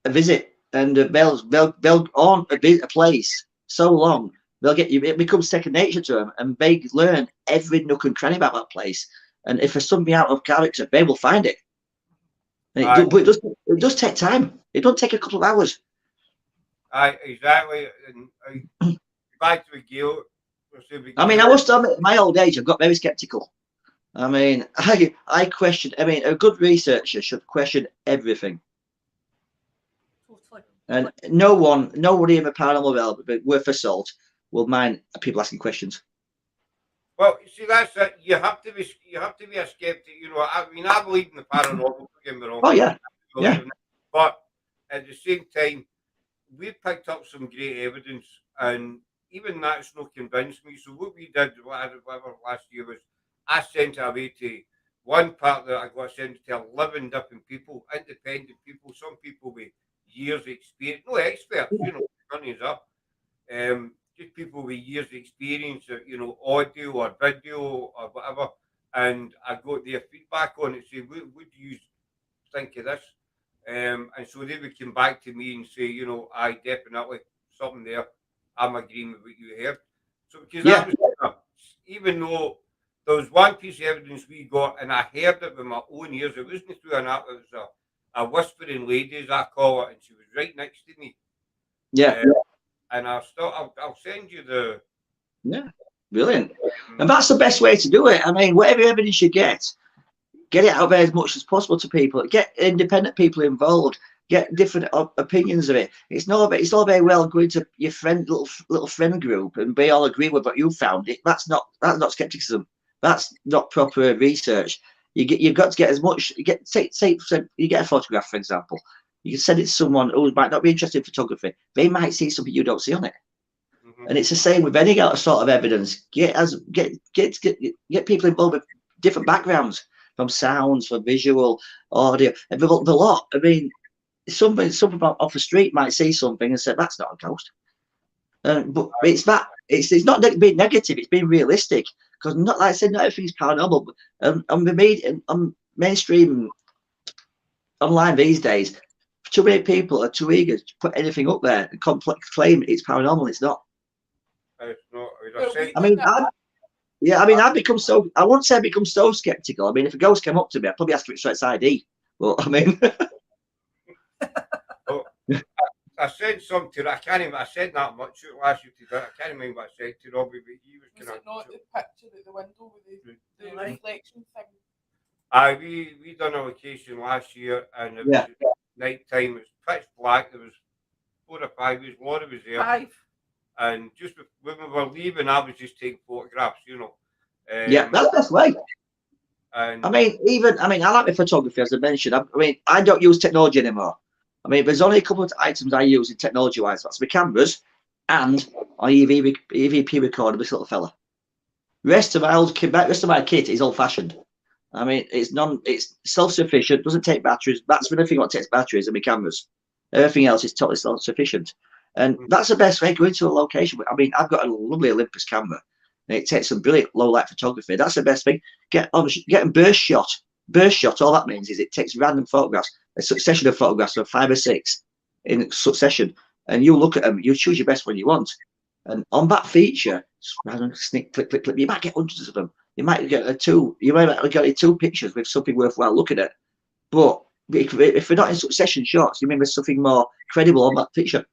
visit, and they'll on a place so long they'll get you. It becomes second nature to them, and they learn every nook and cranny about that place. And if there's something out of character, they will find it. And but it does take time. It don't take a couple of hours. Exactly. And back to the Gail. I mean, I must admit, at my old age, I've got very skeptical. I mean, I question. I mean, a good researcher should question everything. And nobody in the paranormal realm, but worth a salt, will mind people asking questions. Well, see, that's it. You have to be a skeptic. You know, I mean, I believe in the paranormal. Don't get me wrong. Oh yeah, yeah. But at the same time, we've picked up some great evidence, and even that's not convinced me. So what we did, whatever last year was, I sent it away to one part that I got sent to 11 different people, independent people, some people with years of experience, no experts, you know, money's up. Just people with years of experience, you know, audio or video or whatever. And I got their feedback on it, say, what do you think of this? And so they would come back to me and say, you know, I definitely something there. I'm agreeing with what you heard. So because that was, even though there was one piece of evidence we got, and I heard it with my own ears, it wasn't through an app, it was a whispering lady, as I call it, and she was right next to me. Yeah. And I'll send you the. Yeah, brilliant. And that's the best way to do it. I mean, whatever evidence you get it out there as much as possible to people. Get independent people involved. Get different opinions of it. It's all very well going to your little friend group and they all agree with what you found. That's not skepticism. That's not proper research. You've got to get as much. Say you get a photograph, for example. You can send it to someone who might not be interested in photography. They might see something you don't see on it. And it's the same with any sort of evidence. Get people involved with different backgrounds, from sounds, from visual, audio, and the lot. I mean, someone off the street might see something and say that's not a ghost. But it's not being negative. It's being realistic, because not like I said, not everything's paranormal. On the media, on mainstream online these days, too many people are too eager to put anything up there and claim it's paranormal. It's not. It's not. I mean, I've become so. I won't say I've become so skeptical. I mean, if a ghost came up to me, I'd probably ask for its ID. But I mean, I said something. I can't even. I said that much last year to that. I can't remember what I said to Robbie, but he was kind of. Was it not the picture at the window with the reflection thing? We done a location last year, and it was night time. It was pitch black. There was 4 or 5 years. Laura was there. 5. And just when we were leaving, I was just taking photographs, you know. Yeah, that's the best way. And I mean, I like the photography, as I mentioned. I don't use technology anymore. I mean, there's only a couple of items I use in technology-wise. That's my cameras and my EVP recorder, this little fella. Rest of my kit is old-fashioned. I mean, it's self-sufficient, doesn't take batteries. That's the only thing that takes batteries, and my cameras. Everything else is totally self-sufficient. And that's the best way to go into a location. I mean, I've got a lovely Olympus camera, and it takes some brilliant low-light photography. That's the best thing. Getting burst shot. Burst shot, all that means is it takes random photographs, a succession of photographs of 5 or 6 in succession, and you look at them, you choose your best one you want. And on that feature, sneak, click, click, click, you might get hundreds of them. You might get 2 pictures with something worthwhile looking at. But if we're not in succession shots, you mean there's something more credible on that picture.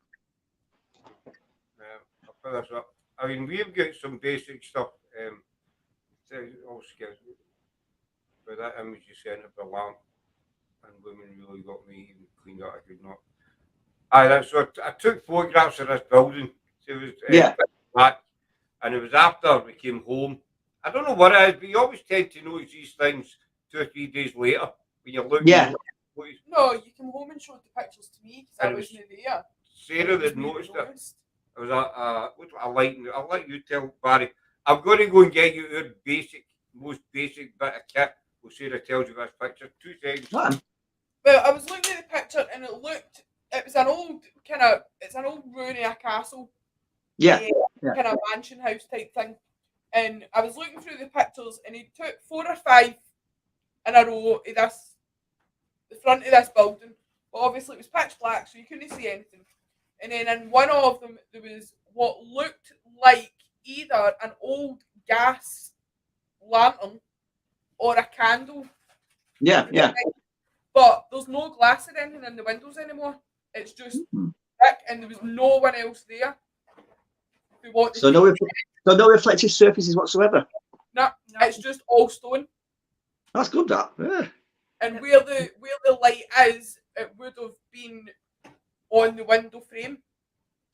I mean, we've got some basic stuff. With that image you sent of the lamp, and women really got me even cleaned up. I could not. That's so I took photographs of this building. So it was back, and it was after we came home. I don't know what it is, but you always tend to notice these things 2 or 3 days later when you're looking. Yeah. No, you came home and showed the pictures to me because I wasn't there. Sarah that noticed it. It was I'll let you tell Barry. I'm going to go and get you your most basic bit of kit. Well, Sarah tells you this picture. 2 seconds. Well, I was looking at the picture and it was an old it's an old ruin of a castle. Kind of mansion house type thing. And I was looking through the pictures and he took 4 or 5 in a row of the front of this building. But obviously it was pitch black, so you couldn't see anything. And then in one of them, there was what looked like either an old gas lantern or a candle. Yeah. But there's no glass or anything in the windows anymore. It's just thick, and there was no one else there. So no reflective surfaces whatsoever. No, it's just all stone. That's good. That. Yeah. And where the light is, it would have been on the window frame.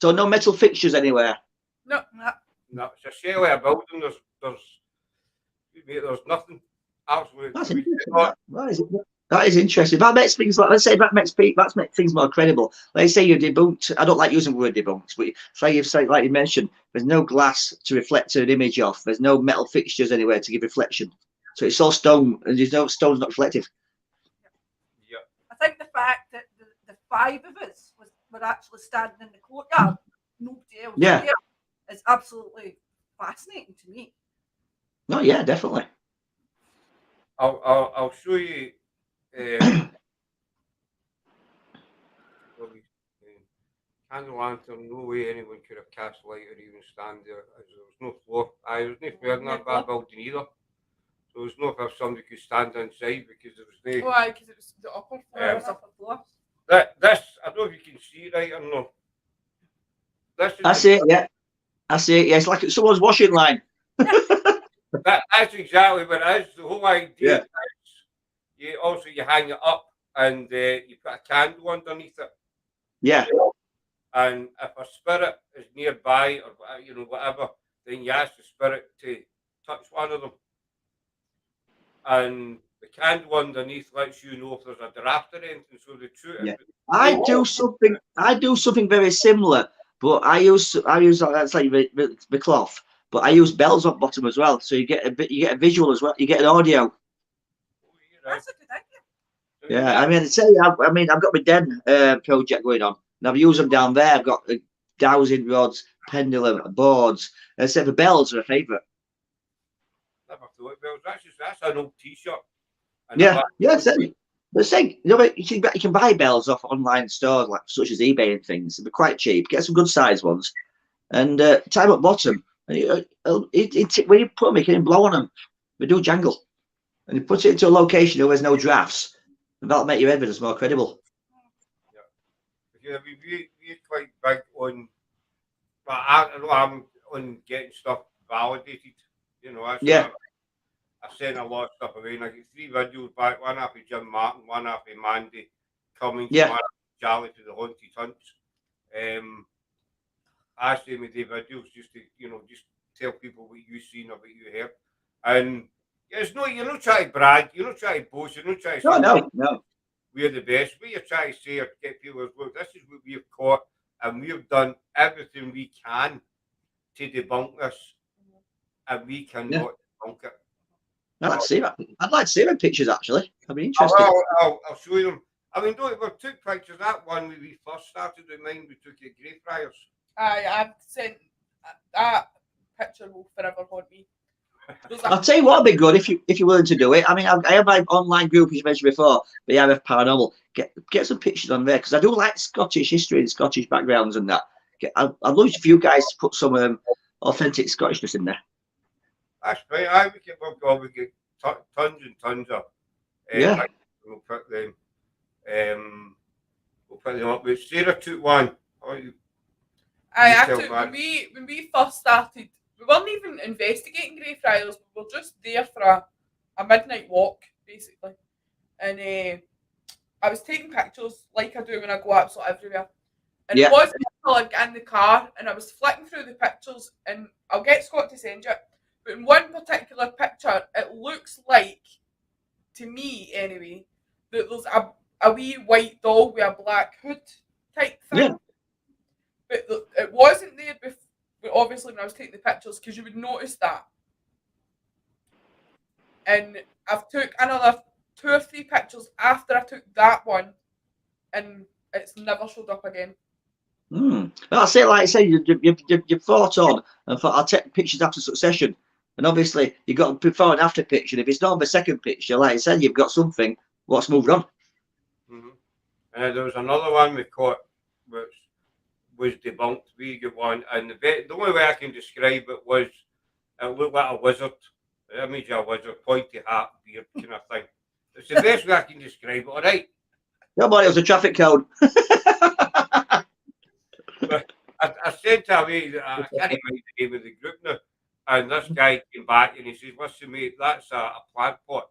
So no metal fixtures anywhere. No. It's a shell of a building. There's nothing. Absolutely. That's interesting. That is interesting. That makes things that makes things more credible. Let's say you debunked. I don't like using the word debunked, but say like you mentioned, there's no glass to reflect an image off. There's no metal fixtures anywhere to give reflection. So it's all stone, and there's no stone's not reflective. Yeah. I think the fact that the 5 of us were actually standing in the courtyard, nobody else there, is absolutely fascinating to me. No, yeah, definitely. I'll show you. Candle lantern, no way anyone could have cast light or even stand there. There was no floor. There was no floor in that bad building either. So there was no if somebody could stand inside because there was no. Why? Because it was the upper floor. This, I don't know if you can see right or not. I see it, yeah. I see it, yeah. It's like someone's washing line. That's exactly what it is. The whole idea is you hang it up and you put a candle underneath it. Yeah. And if a spirit is nearby or whatever, then you ask the spirit to touch one of them. And the candle underneath lets you know if there's a draft or anything. So the truth. Yeah. I do something very similar, but I use that's like the cloth, but I use bells on bottom as well. So you get a visual as well. You get an audio. That's a good idea. Yeah, I've got my den project going on, and I've used them down there. I've got dowsing rods, pendulum, boards. Except the bells are a favourite. Never thought bells. That's an old T-shirt. Yeah. The thing, you can buy bells off online stores like such as eBay and things. They're quite cheap. Get some good size ones, and tie them at bottom. And when you put them, you can blow on them. They do jangle, and you put it into a location where there's no drafts, and that'll make your evidence more credible. Yeah, we're quite big on. But I'm on getting stuff validated. I sent a lot of stuff away, and I got 3 videos back. One after Jim Martin, one after Mandy Cummings, one after Charlie to the Haunted Hunts. I send me the videos just to just tell people what you've seen or what you heard. And you're not trying to brag, you're not trying to boast, you're not trying to say no. We're the best. What you're trying to say or get people to look, this is what we've caught, and we've done everything we can to debunk this, and we cannot debunk it. I'd like to see that. I'd like to see them pictures actually. I'd be interested. I'll show you them. I mean, we took pictures. That one when we first started with mine, we took at Greyfriars. I've sent that picture will forever haunt me. I'll tell you what would be good if you're willing to do it. I mean, I have my online group, as you mentioned before, the IMF Paranormal. Get some pictures on there because I do like Scottish history and Scottish backgrounds and that. I'd love if you guys to put some authentic Scottishness in there. That's right. We get tons and tons of. We'll put them. We'll put them up. But Sarah took one. When we first started, we weren't even investigating Greyfriars. We were just there for a midnight walk, basically. And I was taking pictures like I do when I go absolutely everywhere. And Yeah. it wasn't until I got in the car and I was flicking through the pictures, and I'll get Scott to send you it. But in one particular picture, it looks like, to me anyway, that there's a wee white doll with a black hood type thing. Yeah. But it wasn't there before, obviously, when I was taking the pictures, because you would notice that. And I've took another 2 or 3 pictures after I took that one, and it's never showed up again. Well, I say, like I say, you thought on and thought I'll take pictures after succession, and obviously you got a before and after picture. If it's not the second picture, like I said, you've got something. What's moved on? And there was another one we caught, which was debunked. We got one, and the only way I can describe it was it looked like a wizard. The image of a wizard, pointy hat, beard kind of thing. It's the best way I can describe it. All right. No, but it was a traffic code. I said to him, I can't remember the name of the group now, and this guy came back and he says, "Listen, mate, that's a plant pot."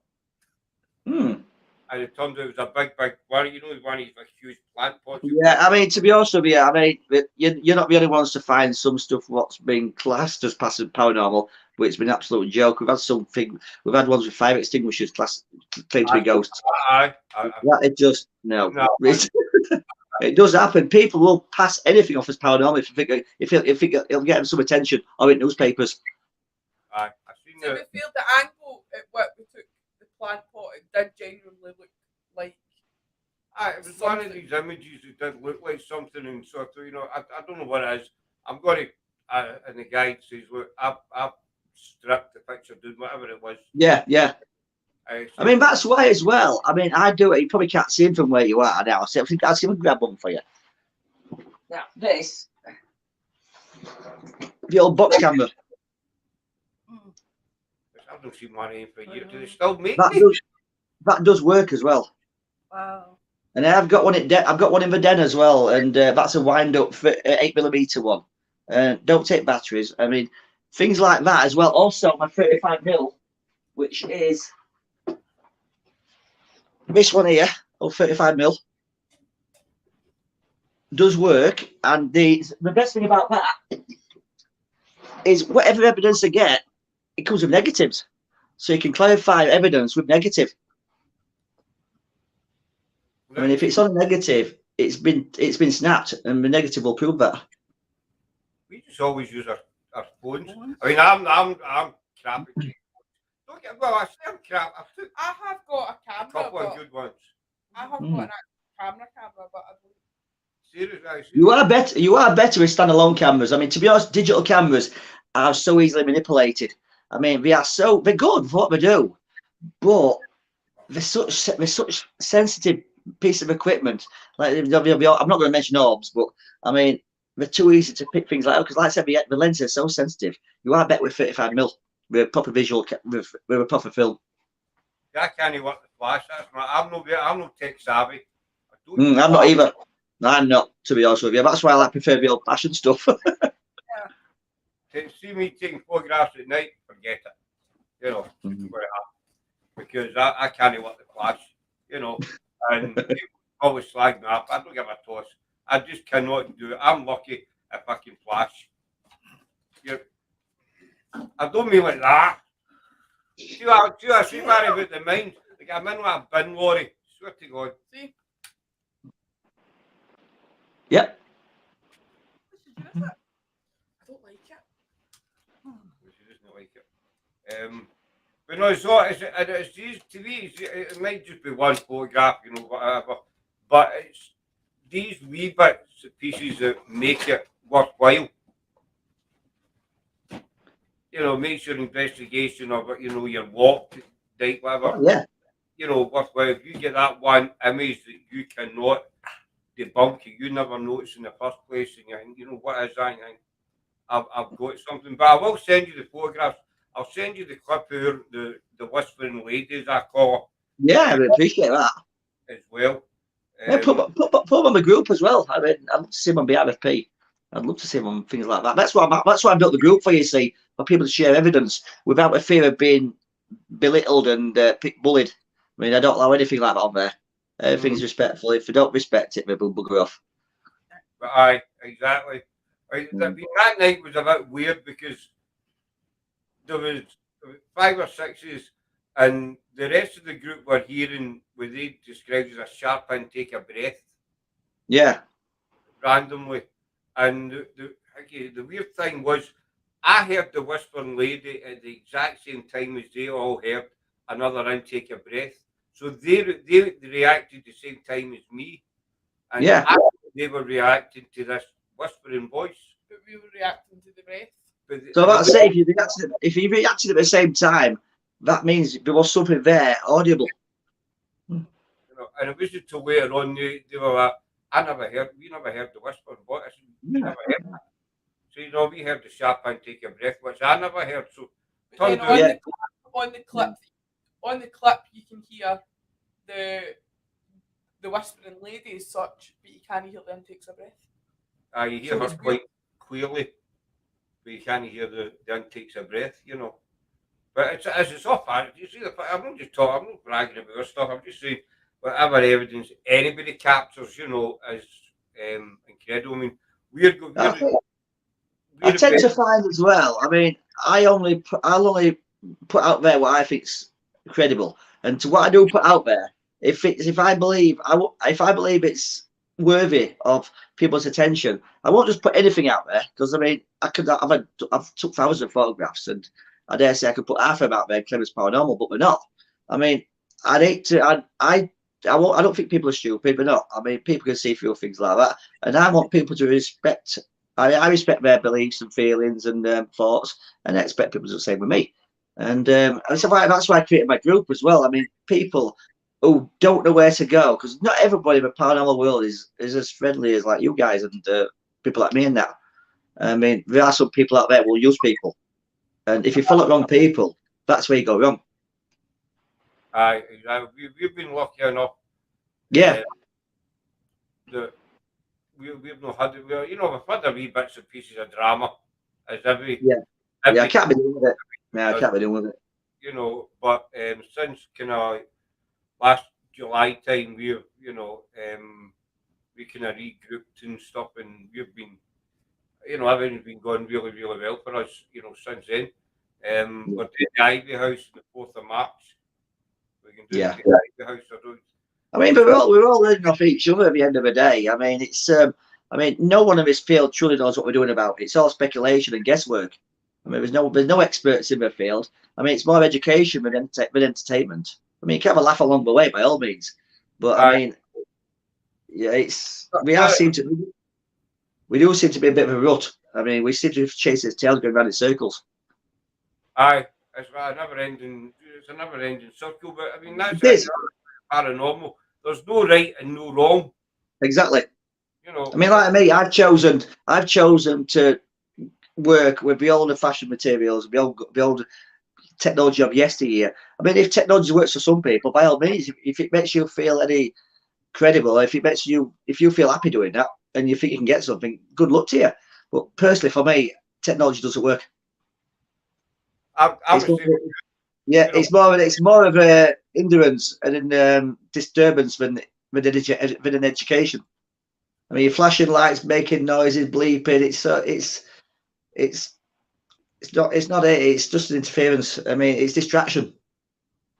And it turned out it was a big one. You know, one of these huge plant pots. Yeah, I mean, to be honest with you, I mean, you're not the only ones to find some stuff what's been classed as passive paranormal, but it's been an absolute joke. We've had ones with fire extinguishers claimed to be ghosts. It just no. It does happen. People will pass anything off as paranormal if it'll get them some attention or in newspapers. I've seen So we feel the angle at what we took the plant pot, it did genuinely look like. It was one of these images that did look like something, and sort of, you know, I don't know what it is. I'm going to, and the guide says, "Look, I've stripped the picture, dude, whatever it was." Yeah. I mean, that's why as well. I mean, I do it. You probably can't see him from where you are now. So I'll see him grab one for you. Now, this, the old box camera. I don't see money in for a year. Do they still make that does work as well. Wow. And I've got one in the den as well, and that's a wind-up 8mm one. Don't take batteries. I mean, things like that as well. Also, my 35mm, which is this one here, 35mm, does work. And the best thing about that is whatever evidence they get, it comes with negatives, so you can clarify evidence with negative. I mean, if it's on a negative, it's been snapped, and the negative will prove that. We just always use our phones. I mean, I'm crap. Don't get well. I say I'm crap. I have got a camera. A couple of good ones. I have got an actual camera, but I don't. Seriously, you are better with standalone cameras. I mean, to be honest, digital cameras are so easily manipulated. I mean, they're good for what they do, but they're such sensitive piece of equipment. Like, I'm not going to mention orbs, but I mean, they're too easy to pick things like that, because, like I said, the lens is so sensitive. You are better with 35mm with a proper visual, with a proper film. I can't work the flash. I'm not tech savvy. I'm not either. I'm not, to be honest with you. That's why I prefer the old-fashioned stuff. See me taking photographs at night, forget it. You know, because I can't work the flash. You know, and people always slag me up. I don't give a toss. I just cannot do it. I'm lucky if I can flash. I don't mean like that. See what I see, Barry, about the mind? Like, I'm in like a bin lorry. Swear to God. See? Yep. I don't like it. She doesn't like it. But no, it's these, to me, it might just be one photograph, you know, whatever. But it's these wee bits, pieces that make it worthwhile. You know, makes your investigation of it, you know, your walk, date, whatever. Oh, yeah. You know, worthwhile. If you get that one image that you cannot debunk, you never noticed in the first place, and you think, you know, what is that? And you think, I've got something. But I will send you the photographs. I'll send you the clip of the whispering lady, as I call her. Yeah, I appreciate that. As well. Yeah, put them on the group as well. I mean, I'd love to see them on the RFP. I'd love to see them on things like that. That's why I built the group for, you see, for people to share evidence without a fear of being belittled and bullied. I mean, I don't allow anything like that on there. Everything's respectful. If they don't respect it, they'll bugger off. But aye, exactly. That night was a bit weird because there was 5 or 6s, and the rest of the group were hearing what they described as a sharp intake of breath. Yeah. Randomly. And the weird thing was, I heard the whispering lady at the exact same time as they all heard another intake of breath. So they reacted the same time as me. And yeah. They were reacting to this whispering voice. But we were reacting to the breath. So that's say if you reacted at the same time, that means there was something there audible. You know, and it wasn't until later on they were like, we never heard the whispering voice. We never heard that. So you know, we heard the sharp intake of breath, which I never heard. So on the clip you can hear the whispering lady as such, but you can't hear the intakes of breath. You hear her quite clearly, but you can't hear the intakes of breath, you know. But it's all fine. You see, I'm not just talking, I'm not bragging about this stuff. I'm just saying whatever evidence anybody captures, you know, is incredible. I mean, I tend to find as well. I mean, I'll only put out there what I think's credible, and to what I do put out there, if I believe it's worthy of people's attention, I won't just put anything out there, because I mean, I've took thousands of photographs, and I dare say I could put half of them out there claim it's paranormal, but we're not. I mean, I don't think people are stupid. We're not. I mean, people can see through things like that, and I want people to respect. I respect their beliefs and feelings and thoughts, and I expect people to do the same with me. And so that's why I created my group as well. I mean, people who don't know where to go, because not everybody in the paranormal world is as friendly as like you guys and people like me and that. I mean, there are some people out there who will use people, and if you follow the wrong people, that's where you go wrong. We've been lucky enough. Yeah. We've not had it. You know, we've had a wee bits and pieces of drama, as every. I can't be doing with it. Yeah, I can't be doing with it. You know, but since kind of last July time, we kind of regrouped and stuff, and we've been, you know, everything's been going really, really well for us. You know, since then, we're doing the Ivy House on the 4th of March. We can do the Ivy House. I mean, but we're all learning off each other at the end of the day. I mean, it's no one in this field truly knows what we're doing about it. It's all speculation and guesswork. I mean, there's no experts in the field. I mean, it's more education than entertainment. I mean, you can have a laugh along the way by all means, but I mean, yeah, we do seem to be a bit of a rut. I mean, we seem to chase its tail going around in circles. Aye, it's a never-ending circle. But I mean, that's paranormal. There's no right and no wrong. Exactly. You know, I mean, like me, I've chosen to work with the older fashion materials, the old technology of yesteryear. I mean, if technology works for some people, by all means, if it makes you feel any credible, if you feel happy doing that, and you think you can get something, good luck to you. But personally, for me, technology doesn't work. It's more of a hindrance and a disturbance than an education. I mean, flashing lights, making noises, bleeping. It's not it. It's just an interference. I mean, it's distraction.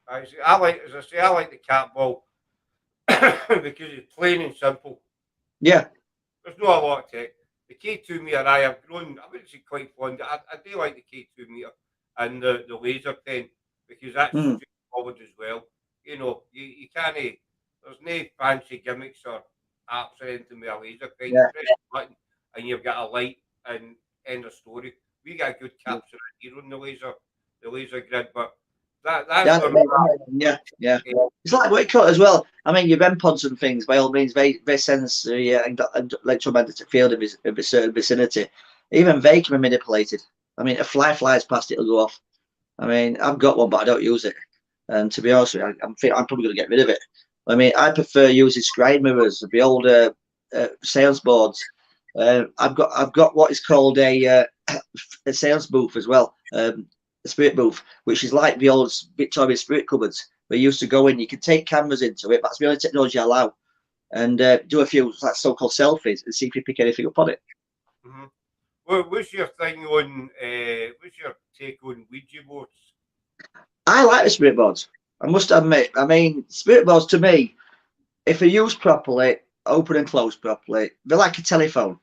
I like the cat ball because it's plain and simple. Yeah. There's not a lot of tech. The K2 meter I have grown, I wouldn't say quite fond. I do like the K2 meter and the laser pen, because that's straightforward as well. You know, you can't, there's no fancy gimmicks or apps or anything with a laser pen. You press a button and you've got a light and end of story. We got a good capture here on the laser grid, but that's it's like what you call it as well. I mean, your REM pods and things, by all means, they sense and electromagnetic field of a certain vicinity. Even they can be manipulated. I mean, a fly flies past, it'll go off. I mean, I've got one, but I don't use it. And to be honest with you, I'm probably going to get rid of it. I mean, I prefer using scribe mirrors, the older seance boards. I've got what is called a seance booth as well, a spirit booth, which is like the old Victorian spirit cupboards. We used to go in. You can take cameras into it. That's the only technology I allow, and do a few like so-called selfies and see if you pick anything up on it. Mm-hmm. What's your thing on? What's your take on Ouija boards? I like the spirit boards. I must admit. I mean, spirit boards to me, if they're used properly, open and closed properly, they're like a telephone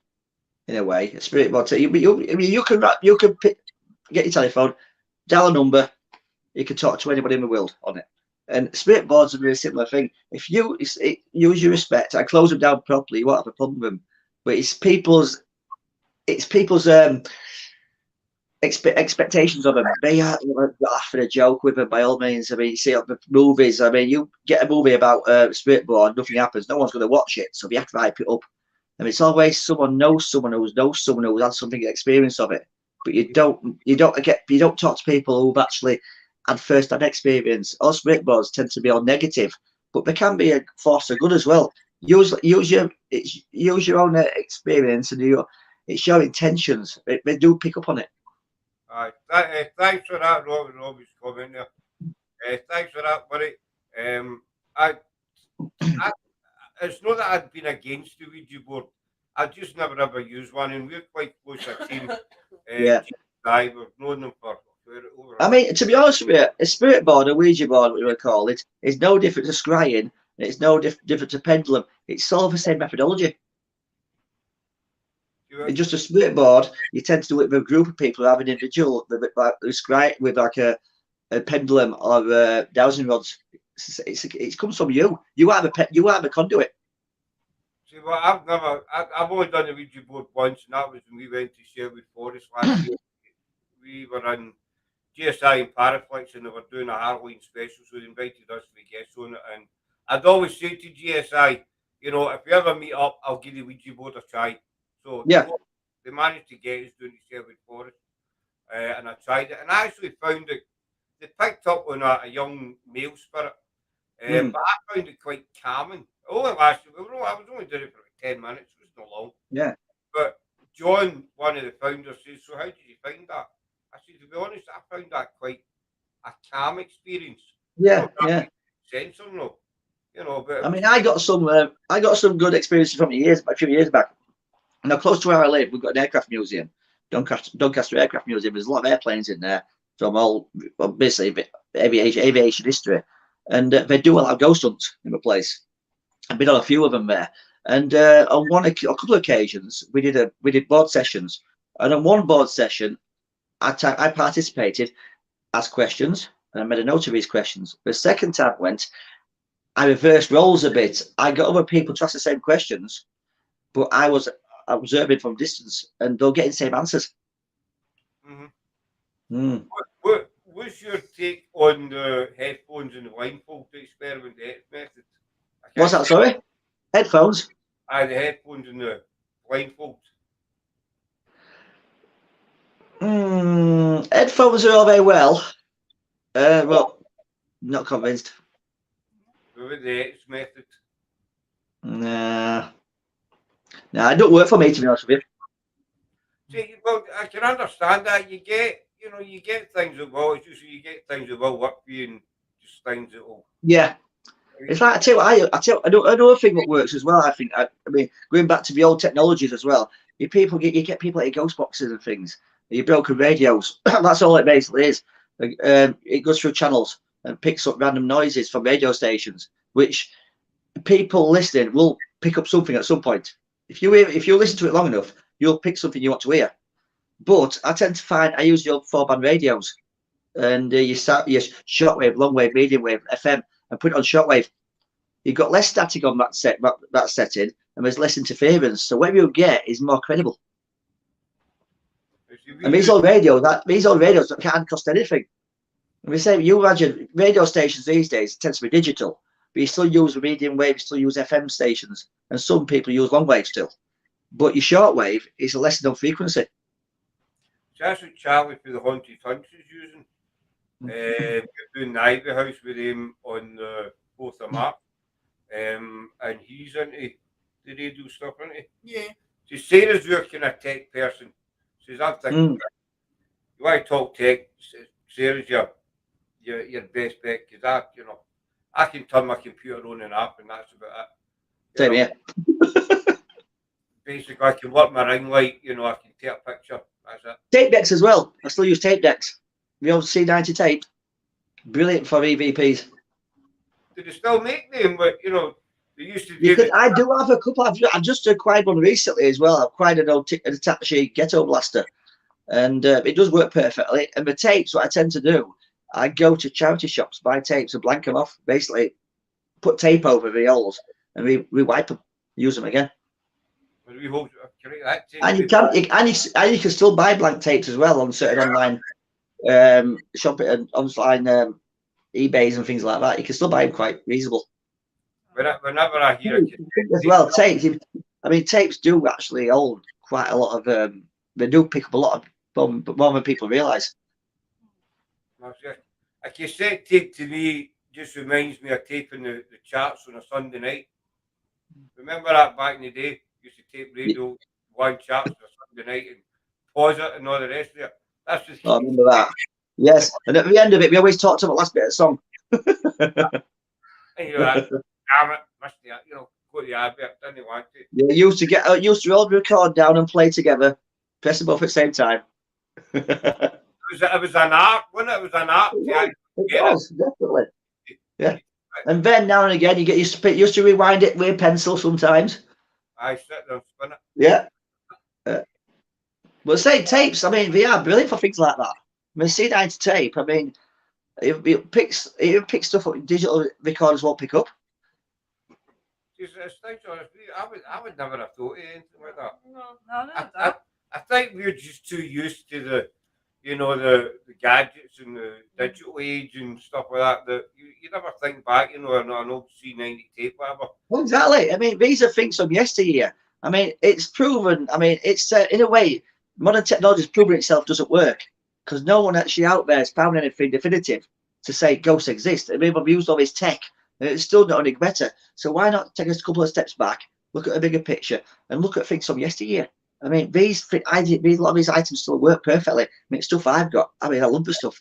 in a way. A spirit board. You can get your telephone, dial a number, you can talk to anybody in the world on it. And spirit boards are a really similar thing. If you use your respect and close them down properly, you won't have a problem with them. But it's people's expectations of them. They are laughing a joke with them by all means. I mean, you see the movies. I mean, you get a movie about a spirit board, nothing happens. No one's going to watch it, so you have to hype it up. And it's always someone knows someone who's had something experience of it. But you don't talk to people who've actually had first-hand experience. All spirit boards tend to be all negative, but they can be a force of good as well. Use your own experience and it's your intentions. They do pick up on it. Thanks for that, Robbie's comment there. Thanks for that, buddy. It's not that I'd been against the Ouija board. I just never ever used one, and we're quite close a team. Yeah. We've known them for over. I mean, to be honest with you, a spirit board, a Ouija board, what you would call it, is no different to scrying, and it's no different to pendulum. It's all the same methodology. It's just a spirit board. You tend to do it with a group of people, have an individual who scry with like a pendulum or dowsing rods. It comes from you. You are the conduit. See, well, I've only done the Ouija board once, and that was when we went to Sherwood Forest last year. We were in GSI and Paraflex, and they were doing a Halloween special, so they invited us to be guests on it. And I'd always say to GSI, you know, if we ever meet up, I'll give the Ouija board a try. So yeah, they managed to get us doing the Sherwood Forest, and I tried it, and I actually found it. They picked up on a young male spirit, but I found it quite calming. It only lasted. I was only doing it for like 10 minutes. It was not long. Yeah. But John, one of the founders, says, "So how did you find that?" I said, "To be honest, I found that quite a calm experience." Yeah, yeah. Sense or no, you know. But I mean, I got some good experiences from a few years back. Now, close to where I live, we've got an aircraft museum, Doncaster Aircraft Museum. There's a lot of airplanes in there from all basically aviation history, and they do allow ghost hunts in the place. I've been on a few of them there, and on a couple of occasions we did board sessions, and on one board session, I participated, asked questions, and I made a note of these questions. The second time I went, I reversed roles a bit. I got other people to ask the same questions, but I was observing from distance, and they're getting the same answers. What was your take on the headphones and the blindfold experiment method? What's that? Sorry, headphones. The headphones and the blindfold. Headphones are all very well. Well, not convinced. What about the X method? Nah, it don't work for me, to be honest with you. See, well, I can understand that. You get things that will. It's just you get things that will work for you, and just things that will. Yeah, it's like I tell you, another thing that works as well. I think. I mean, going back to the old technologies as well. You get people like ghost boxes and things. Your broken radios. That's all it basically is. It goes through channels and picks up random noises from radio stations, which people listening will pick up something at some point. If you listen to it long enough, you'll pick something you want to hear. But I tend to find I use the old 4-band radios, and you start your shortwave, long wave, medium wave, FM, and put it on shortwave. You've got less static on that setting, and there's less interference. So what you get is more credible. And these old radios that can't cost anything. And we say, you imagine radio stations these days tend to be digital, but you still use medium wave, you still use FM stations, and some people use long wave still. But your shortwave is a lesser known frequency. So that's what Charlie for the Haunted Hunts is using. We're doing the Ivy House with him on the 4th of March. And he's into the radio stuff, isn't he? Yeah. So Sarah's your kind of tech person. Says, I'm thinking, you want to talk tech, Sarah's your best bet, because I can turn my computer on and off, and that's about it. Same here. Basically, I can work my ring light. You know, I can take a picture. That's it. Tape decks as well. I still use tape decks. The old C90 tape. Brilliant for EVPs. Do they still make them? But you know, they used to do. Because I do have a couple. I've just acquired one recently as well. I've acquired an old Hitachi Ghetto Blaster, and it does work perfectly. And the tapes, what I tend to do, I go to charity shops, buy tapes, and blank them off. Basically, put tape over the holes, and we wipe them, use them again. And you can still buy blank tapes as well on certain online shopping and online eBays and things like that. You can still buy them quite reasonable. Whenever I hear it as well, tapes. I mean, tapes do actually hold quite a lot of. They do pick up a lot of more than people realise. A cassette tape to me just reminds me of taping the charts on a Sunday night. Remember that back in the day? Used to tape radio one charts on a Sunday night and pause it and all the rest of it. That's just. I remember that. Yes, and at the end of it, we always talked about the last bit of the song. And you're like, damn it, must you know, go to the advert, didn't want to. Yeah, used to all record down and play together, press them both at the same time. It was an art, wasn't it? It was an art. It was, definitely. Yeah. And then now and again, you get used to rewind it with a pencil sometimes. I sit there and spin it. Yeah. But say tapes, I mean, they are brilliant for things like that. I mean, C90 tape, I mean, it picks stuff up digital recorders won't pick up. I would never have thought of anything like that. No, I think we're just too used to the, you know, the gadgets and the digital age and stuff like that. That you never think back, you know, an old C90 tape, whatever. Well, exactly. I mean, these are things from yesteryear. I mean, it's proven. I mean, it's in a way, modern technology has proven itself doesn't work because no one actually out there has found anything definitive to say ghosts exist. I mean, we've used all this tech and it's still not any better. So why not take us a couple of steps back, look at a bigger picture, and look at things from yesteryear? I mean, a lot of these items still work perfectly. I mean, it's stuff I've got. I mean, I love the stuff.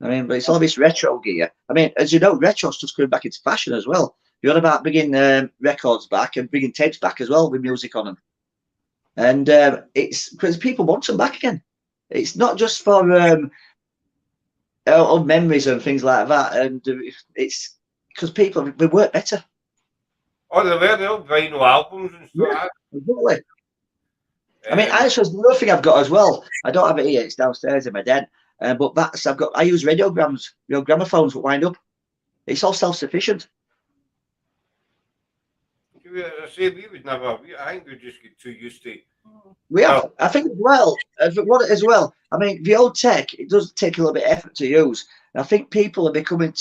I mean, but it's all this retro gear. I mean, as you know, retro stuff's coming back into fashion as well. You're on about bringing records back and bringing tapes back as well with music on them. And it's because people want them back again. It's not just for old memories and things like that. And it's because people, they work better. Oh, they're old vinyl albums and stuff. Yeah, exactly. I mean, actually, another thing I've got as well. I don't have it here; it's downstairs in my den. But I use radiograms, gramophones that wind up. It's all self-sufficient. I say we would never. I think we just get too used to. We have. I think as well. I mean, the old tech, it does take a little bit of effort to use. And I think people are becoming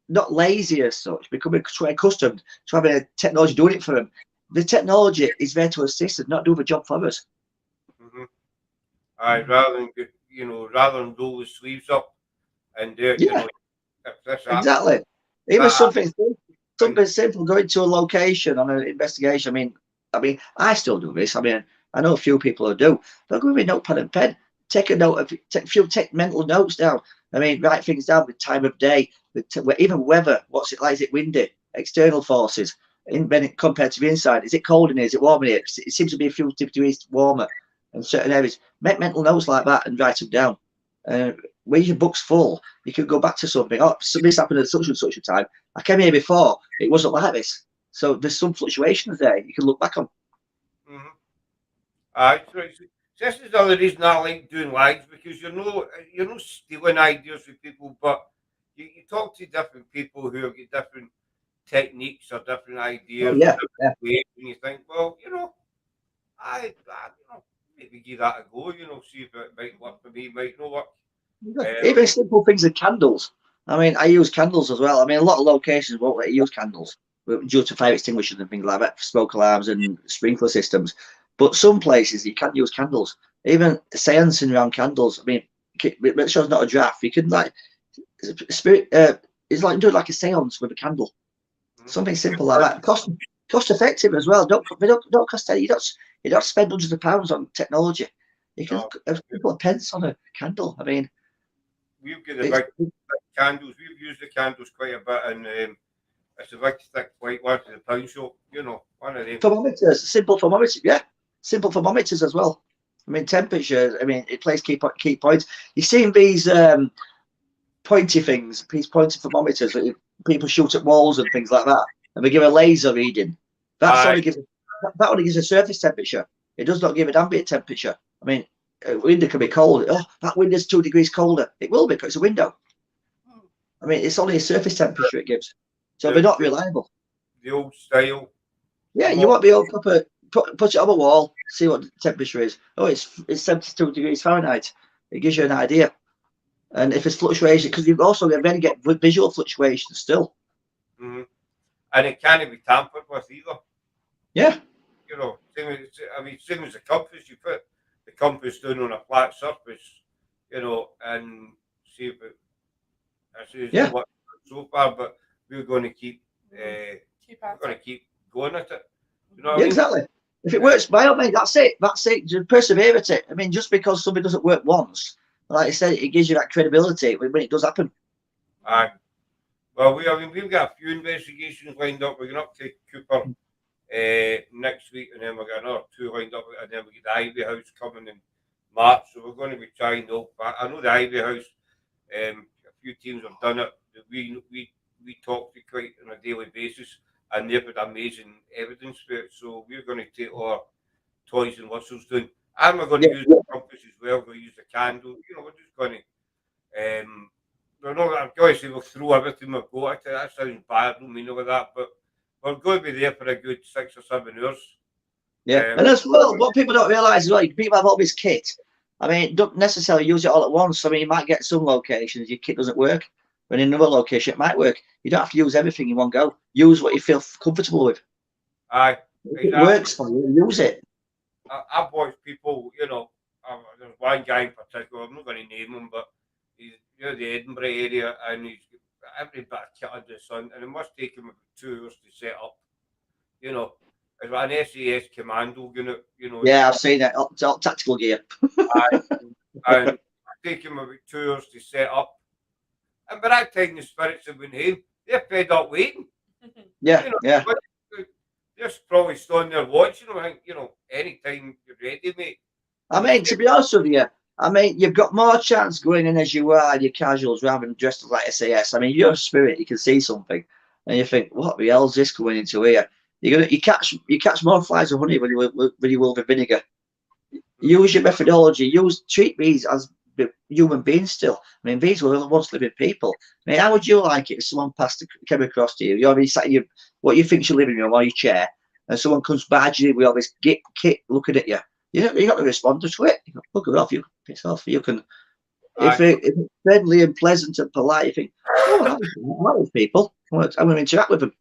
not lazy as such, becoming too accustomed to having a technology doing it for them. The technology is there to assist us, not do the job for us. Rather than roll the sleeves up and do it. Yeah, exactly. Even something simple, going to a location on an investigation. I mean, I still do this. I mean, I know a few people who do. They'll go with notepad and pen, take mental notes down. I mean, write things down with time of day, even weather. What's it like? Is it windy? External forces. Compared to the inside, is it cold in here? Is it warm in here? It seems to be a few degrees warmer in certain areas. Make mental notes like that and write them down. When your book's full, you can go back to something. Oh, this happened at such and such a time. I came here before. It wasn't like this. So there's some fluctuations there you can look back on. This is the other reason I like doing lives, because you're not stealing ideas from people, but you talk to different people who have got different techniques or different ideas. And you think, well, I maybe give that a go, see if it might work for me, might not work. Even simple things like candles. I mean, I use candles as well. I mean, a lot of locations won't let you use candles due to fire extinguishers and things like that, smoke alarms and sprinkler systems. But some places you can use candles. Even seancing around candles. I mean, make sure it's not a draft. You can it's like doing like a seance with a candle. Something simple like that. Cost effective as well. Don't cost any. You don't spend hundreds of pounds on technology. You can have a couple of pence on a candle. I mean, we've got the big candles. We've used the candles quite a bit It's a big thick white one to the pound shop, you know, one of them. Thermometers, simple thermometers, yeah, simple thermometers as well. I mean, temperature. I mean, it plays key points. You've seen these pointy things, these pointy thermometers that people shoot at walls and things like that, and they give a laser reading. That's only gives that only gives a surface temperature. It does not give an ambient temperature. I mean, a window can be cold. Oh, that window's 2 degrees colder. It will be because it's a window. I mean, it's only a surface temperature it gives, so they're not reliable. The old style. Yeah, you won't be able to put it on a wall, see what the temperature is. Oh, it's 72 degrees Fahrenheit. It gives you an idea. And if it's fluctuation, because you've also then get visual fluctuations still. Mm-hmm. And it can't be tampered with either. Yeah. You know, same as the compass. You put the compass down on a flat surface, you know, and see if it. Actually, what so far, but we're going to keep. We're going to keep going at it. You know what I mean? Exactly. If it works, by all means, that's it. That's it. Just persevere at it. I mean, just because something doesn't work once, like I said, it gives you that credibility when it does happen. Aye. Well, we've got a few investigations lined up. We're going up to Cooper next week, and then we've got another 2 lined up, and then we get the Ivy House coming in March. So we're going to be trying to. I know the Ivy House. A few teams have done it. We talk to quite on a daily basis, and they've had amazing evidence for it. So we're going to take our toys and whistles down, and we're going to use the compass as well. We'll use the candle. You know, we're just going to. We're not. I'm going to say we'll throw everything we've got at it. That sounds bad. I don't mean all of that, but we're going to be there for a good 6 or 7 hours. Yeah, and as well, what people don't realise is, like, people have all this kit. I mean, don't necessarily use it all at once. I mean, you might get some locations your kit doesn't work, but in another location it might work. You don't have to use everything in one go. Use what you feel comfortable with. Aye, if it works for you, use it. I've watched people, you know, there's one guy in particular, I'm not going to name him, but he's near the Edinburgh area, and he's got every bit of kit under the sun, and it must take him about 2 hours to set up, you know. It's an SAS commando unit, you know. Yeah, I've seen that. It's all tactical gear. And it take him about 2 hours to set up. And by that time, the spirits have been home. They're fed up waiting. Yeah, you know, yeah. They're probably standing there watching. I think, you know, anytime you're ready, mate. I mean, to be honest with you, I mean, you've got more chance going in as you are, your casuals, rather than dressed like SAS. I mean, you're a spirit, you can see something, and you think, what the hell's this going into here? You catch more flies with honey when you will with vinegar. Use your methodology. Treat these as human beings still. I mean, these were once living people. I mean, how would you like it if someone came across to you? You're already sat in what you think's your living room or your chair, and someone comes barging in with all this kit looking at you. You're not going to respond to it. You look it off. You piss off. You can. If it's friendly and pleasant and polite, you think, oh, I like people. I'm going to interact with them.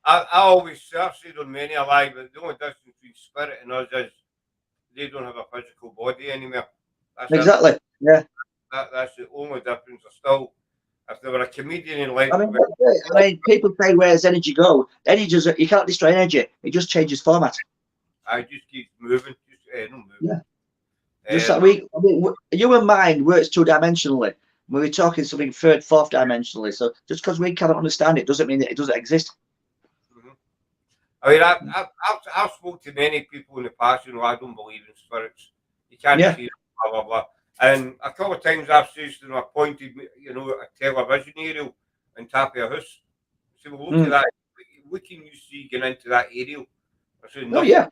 I always say on many alive, but the only difference between spirit and us is they don't have a physical body anymore. That's exactly. It. Yeah. That's the only difference. Still, if they were a comedian in life, I mean, people say, "Where's energy go?" Energy, you can't destroy energy. It just changes format. I just keep moving. Just not moving. Yeah. Just like human mind works 2-dimensionally. We're talking something 3rd, 4th dimensionally. So just because we cannot understand it doesn't mean that it doesn't exist. I mean, I've spoken to many people in the past, you know, I don't believe in spirits. You can't see them, blah, blah, blah. And a couple of times I've said to them, I pointed, you know, a television aerial on top of a house. I said, well, look at that. What can you see getting into that aerial? I said, nothing. I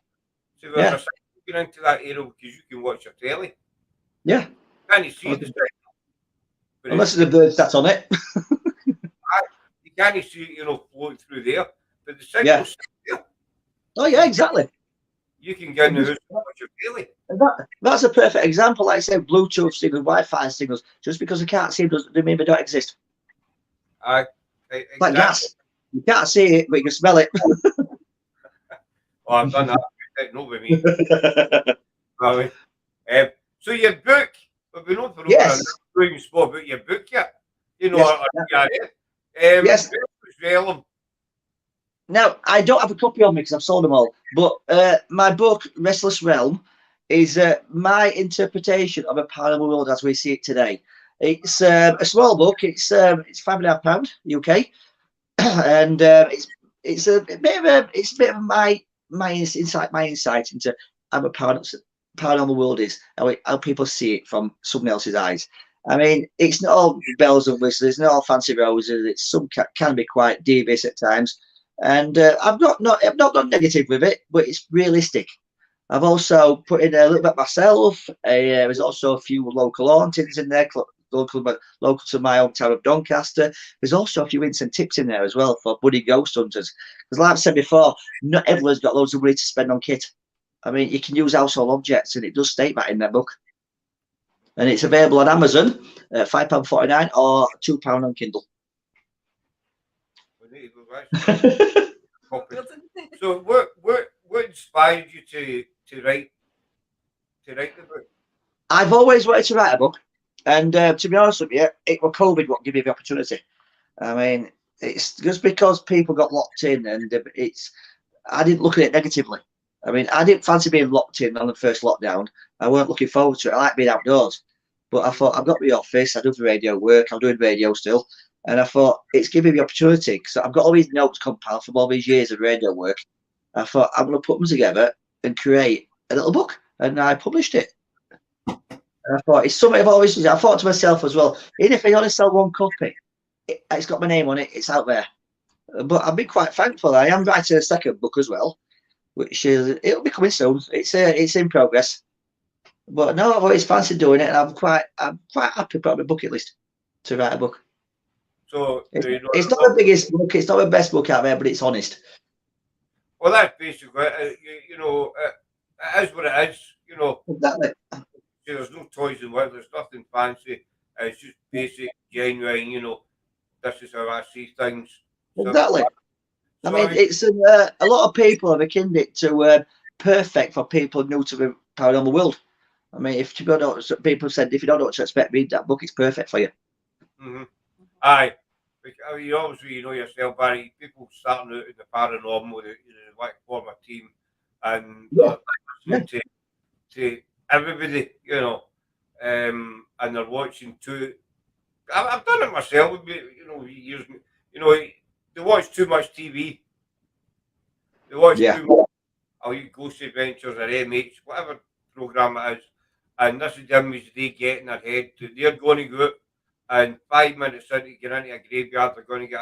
said, well, there's looking into that aerial because you can watch your telly. Yeah. Can you see the signal? Unless there's a bird sat on it. You can't see, you know, floating through there. But the signal's there. Oh, yeah, exactly. You can get in the house and watch your telly. That's a perfect example. Like I said, Bluetooth signals, Wi-Fi signals. Just because I can't see them doesn't mean they don't exist. Exactly. Like gas. You can't see it, but you can smell it. Oh, I've done that. No, with me. So your book, we've been on for over a spot about your book yet. You know, yes. Vellum. Now, I don't have a copy of me because I've sold them all. But my book, Restless Realm, is my interpretation of a paranormal world as we see it today. It's a small book. It's £5.5 UK. and it's a bit of my insight into how a paranormal world is, how people see it from someone else's eyes. I mean, it's not all bells and whistles, it's not all fancy roses. It's some can be quite devious at times, and I've not gone negative with it, but it's realistic. I've also put in a little bit myself. There's also a few local hauntings in there, local to my hometown of Doncaster. There's also a few hints and tips in there as well for budding ghost hunters. Because like I've said before, not everyone's got loads of money to spend on kit. I mean, you can use household objects, and it does state that in their book. And it's available on Amazon, £5.49 or £2 on Kindle. So what inspired you to write the book? I've always wanted to write a book, and to be honest with you, it was COVID what gave me the opportunity. I mean, it's just because people got locked in, and I didn't look at it negatively. I mean, I didn't fancy being locked in on the first lockdown. I weren't looking forward to it. I like being outdoors, but I thought, I've got the office, I do the radio work, I'm doing radio still, and I thought it's giving me the opportunity because I've got all these notes compiled from all these years of radio work. I thought I'm going to put them together and create a little book, and I published it. And I thought it's something I've always. I thought to myself as well, even if I only sell one copy, it's got my name on it. It's out there. But I've been quite thankful. I am writing a second book as well, which it'll be coming soon. It's in progress. But no, I've always fancied doing it, and I'm quite happy put on my bucket list to write a book. So it's not the biggest book, it's not the best book out there, but it's honest. Well, that's basically it. It is what it is. Exactly. There's no toys in it. There's nothing fancy. It's just basic, genuine. This is how I see things. Exactly. I mean, it's a lot of people have akined it to perfect for people new to the paranormal world. I mean, if people said if you don't know what to expect, read that book. It's perfect for you. Mm-hmm. Aye. You obviously know yourself, Barry. People starting out in the paranormal, they like form a team, and to everybody, and they're watching too. I've done it myself. Years. They watch too much TV. They watch too much. I'll use Ghost Adventures or MH, whatever program it is, and this is the image they get in their head. They're going to go out, and 5 minutes into get into a graveyard, they're going to get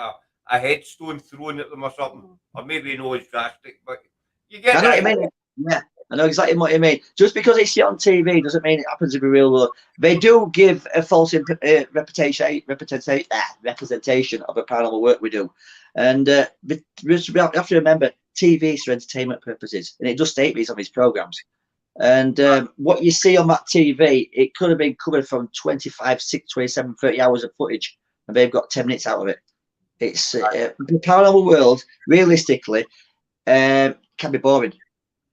a headstone thrown at them or something, or maybe not as drastic, but you get. I know what you mean. Yeah, I know exactly what you mean. Just because it's on TV doesn't mean it happens in the real world. They do give a false representation of the paranormal work we do, and you have to remember TV is for entertainment purposes, and it does state these on these programs. And what you see on that TV, it could have been covered from 25, 6, 27, 30 hours of footage, and they've got 10 minutes out of it. It's the paranormal world, realistically, can be boring.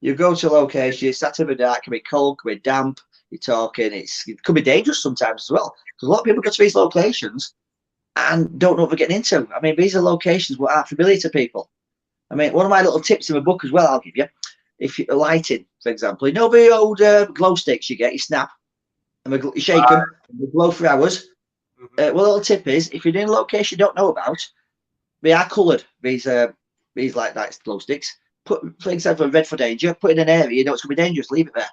You go to a location, it's sat in the dark, can be cold, can be damp, you're talking, it could be dangerous sometimes as well. Because a lot of people go to these locations and don't know what they're getting into. I mean, these are locations that aren't familiar to people. I mean, one of my little tips in the book as well, I'll give you, if you're lighting, for example, the old glow sticks you get, you snap, and you shake them, and they glow for hours. Well, a little tip is, if you're in a location you don't know about, they are coloured, these like that glow sticks. Put, for example, red for danger, put in an area, it's going to be dangerous, leave it there.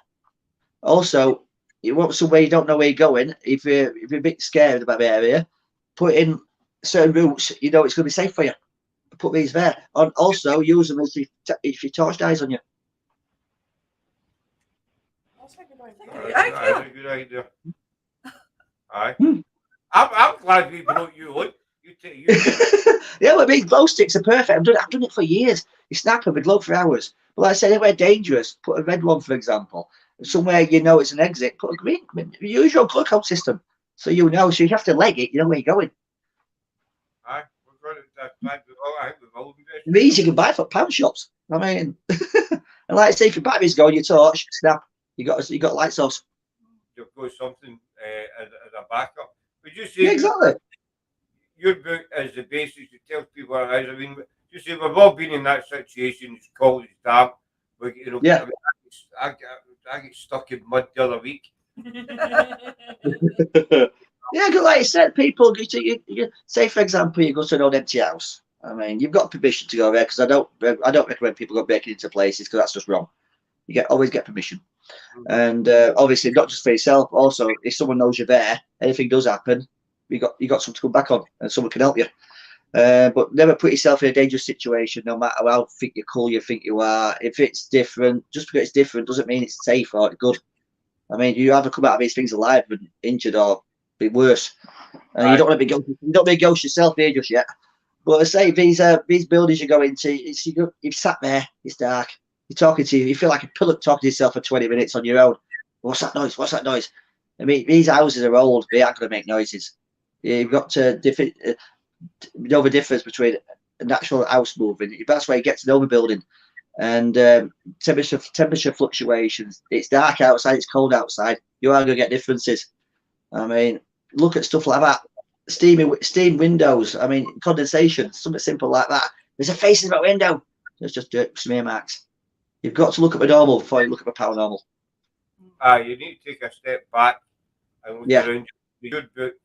Also, you want somewhere you don't know where you're going, if you're a bit scared about the area, put in certain routes, it's going to be safe for you. Put these there. And also, use them if your torch dies on you. That's a good idea. Aye. I'm glad we brought you on. Yeah, well, these glow sticks are perfect. I've done it for years. You snap them, they glow for hours. But like I said, anywhere dangerous, put a red one, for example. Somewhere it's an exit, put a green. Use your clock out system. So so you have to leg it, you know where you're going. Aye. These you can buy for pound shops. I mean, and like I say, if your battery's going, your torch, snap, you got light source. You've got something as a backup. Would you say exactly? Your book is the basis to tell people what it is. I mean, you say we've all been in that situation. It's cold, it's damp. But, yeah. I get stuck in mud the other week. Yeah, because like I said, people, you say, for example, you go to an old empty house I mean, you've got permission to go there because I don't recommend people go breaking into places because that's just wrong. You always get permission, and obviously not just for yourself. Also, if someone knows you're there, anything does happen, you got something to come back on, and someone can help you. But never put yourself in a dangerous situation, no matter how cool you think you are. If it's different, just because it's different doesn't mean it's safe or good. I mean, you either come out of these things alive and injured or be worse. And you don't want to be a ghost yourself here just yet. But I say these buildings you go into, you've sat there, it's dark, you're talking to you feel like a pillock talking to yourself for 20 minutes on your own. What's that noise? What's that noise? I mean, these houses are old, they aren't going to make noises. You've got to know the difference between a natural house moving. That's where you get to know the building. And temperature fluctuations. It's dark outside, it's cold outside. You are going to get differences. I mean, look at stuff like that. Steam windows. I mean, condensation, something simple like that. There's a face in that window. It's just dirt, smear marks. You've got to look at the normal before you look at the paranormal. You need to take a step back and look around the good book.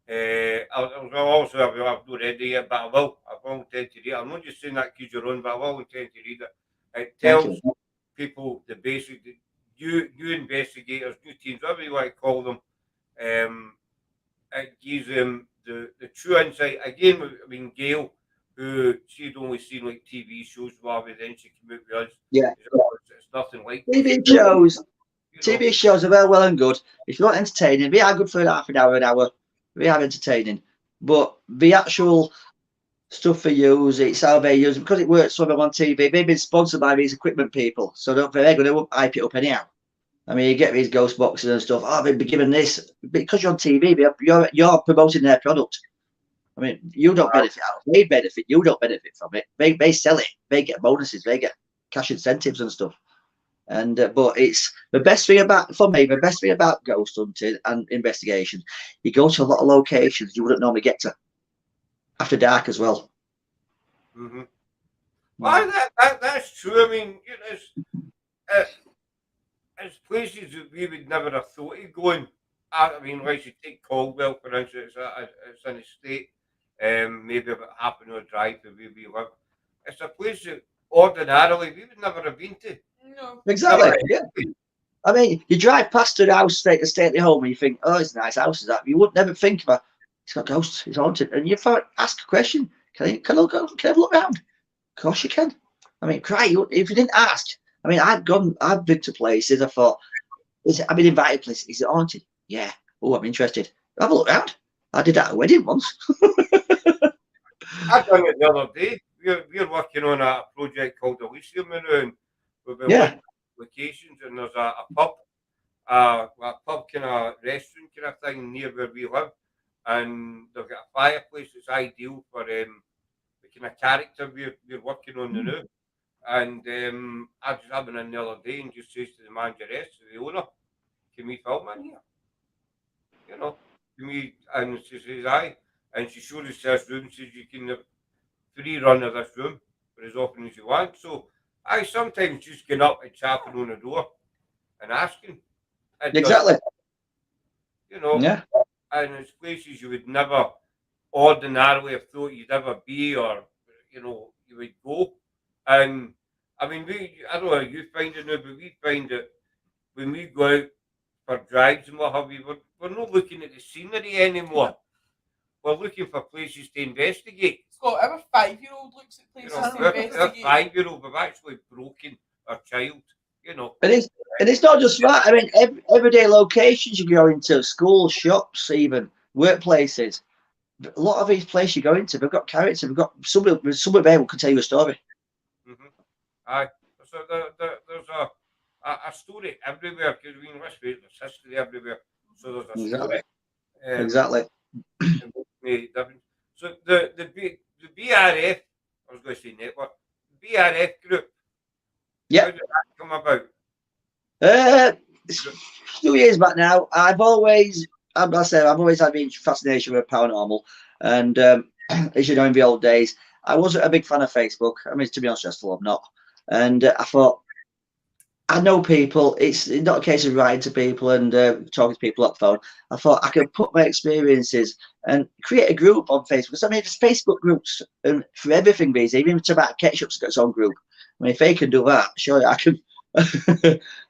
I've not read it yet, but I will intend to read it. I'm not just saying that because you're on, but I will intend to read it. It tells people the basic, new investigators, new teams, whatever you want to call them. It gives them the true insight. Again, I mean, Gail, who she'd only seen like TV shows, whatever, then she came out with us. Yeah. It's nothing like TV shows. TV shows are very well and good. If you're not entertaining, they are good for half an hour. They are entertaining. But the actual stuff they use, it's how they use it, because it works for them on TV. They've been sponsored by these equipment people, so they're going to hype it up anyhow. I mean, you get these ghost boxes and stuff. Oh, they've been given this because you're on TV. You're promoting their product. I mean, you don't benefit out of it. They benefit. You don't benefit from it. They sell it. They get bonuses. They get cash incentives and stuff. And but it's the best thing about, for me, the best thing about ghost hunting and investigation. You go to a lot of locations you wouldn't normally get to after dark as well. Well, that's true. I mean, it's places that we would never have thought of going. I mean, like you take Caldwell, for instance, it's an estate, maybe about half an hour drive to where we live. It's a place that ordinarily we would never have been to. No. Exactly. Yeah. I mean, you drive past an house, stately home, and you think, oh, it's a nice house, is that? You would never think about it's got ghosts, it's haunted. And you ask a question, can I have a look around? Of course you can. I mean, if you didn't ask. I mean, I've been to places, I thought, I've been invited to places, is it haunted? Yeah. Oh, I'm interested. Have a look around. I did that at a wedding once. I've done it the other day. We're working on a project called Elysium, and we've been locations, and there's a pub kind of restaurant kind of thing near where we live, and they've got a fireplace that's ideal for the kind of character we're working on now. And I was having in the other day and just says to the manageress, to the owner, can we film in here? You know, can we? And she says, aye. And she showed us this room, says you can have free run of this room for as often as you want. So I sometimes just get up and tapping on the door and asking. Exactly. You know, and it's places you would never ordinarily have thought you'd ever be, or you would go. And I mean, I don't know how you find it now, but we find that when we go out for drives and what have you, we're not looking at the scenery anymore. We're looking for places to investigate. Scott, our 5-year-old looks at places to investigate. Our 5-year-old, we've actually broken our child, And it's not just that. I mean, everyday locations you go into, schools, shops, even workplaces. A lot of these places you go into, they've got character. They've got someone there who can tell you a story. Aye. So there's a story everywhere, because let's face it, there's history everywhere. So there's a story. Exactly. So the BRF, I was going to say network, BRF group. Yeah. How did that come about? 2 years back now. I've always had been fascination with paranormal, and as you know, in the old days, I wasn't a big fan of Facebook. I mean, to be honest, I still am not. And I thought, I know people. It's not a case of writing to people and talking to people on the phone. I thought I could put my experiences and create a group on Facebook. Because I mean, there's Facebook groups and for everything these days. Even Tomato Ketchup's got its own group. I mean, if they can do that, surely I can.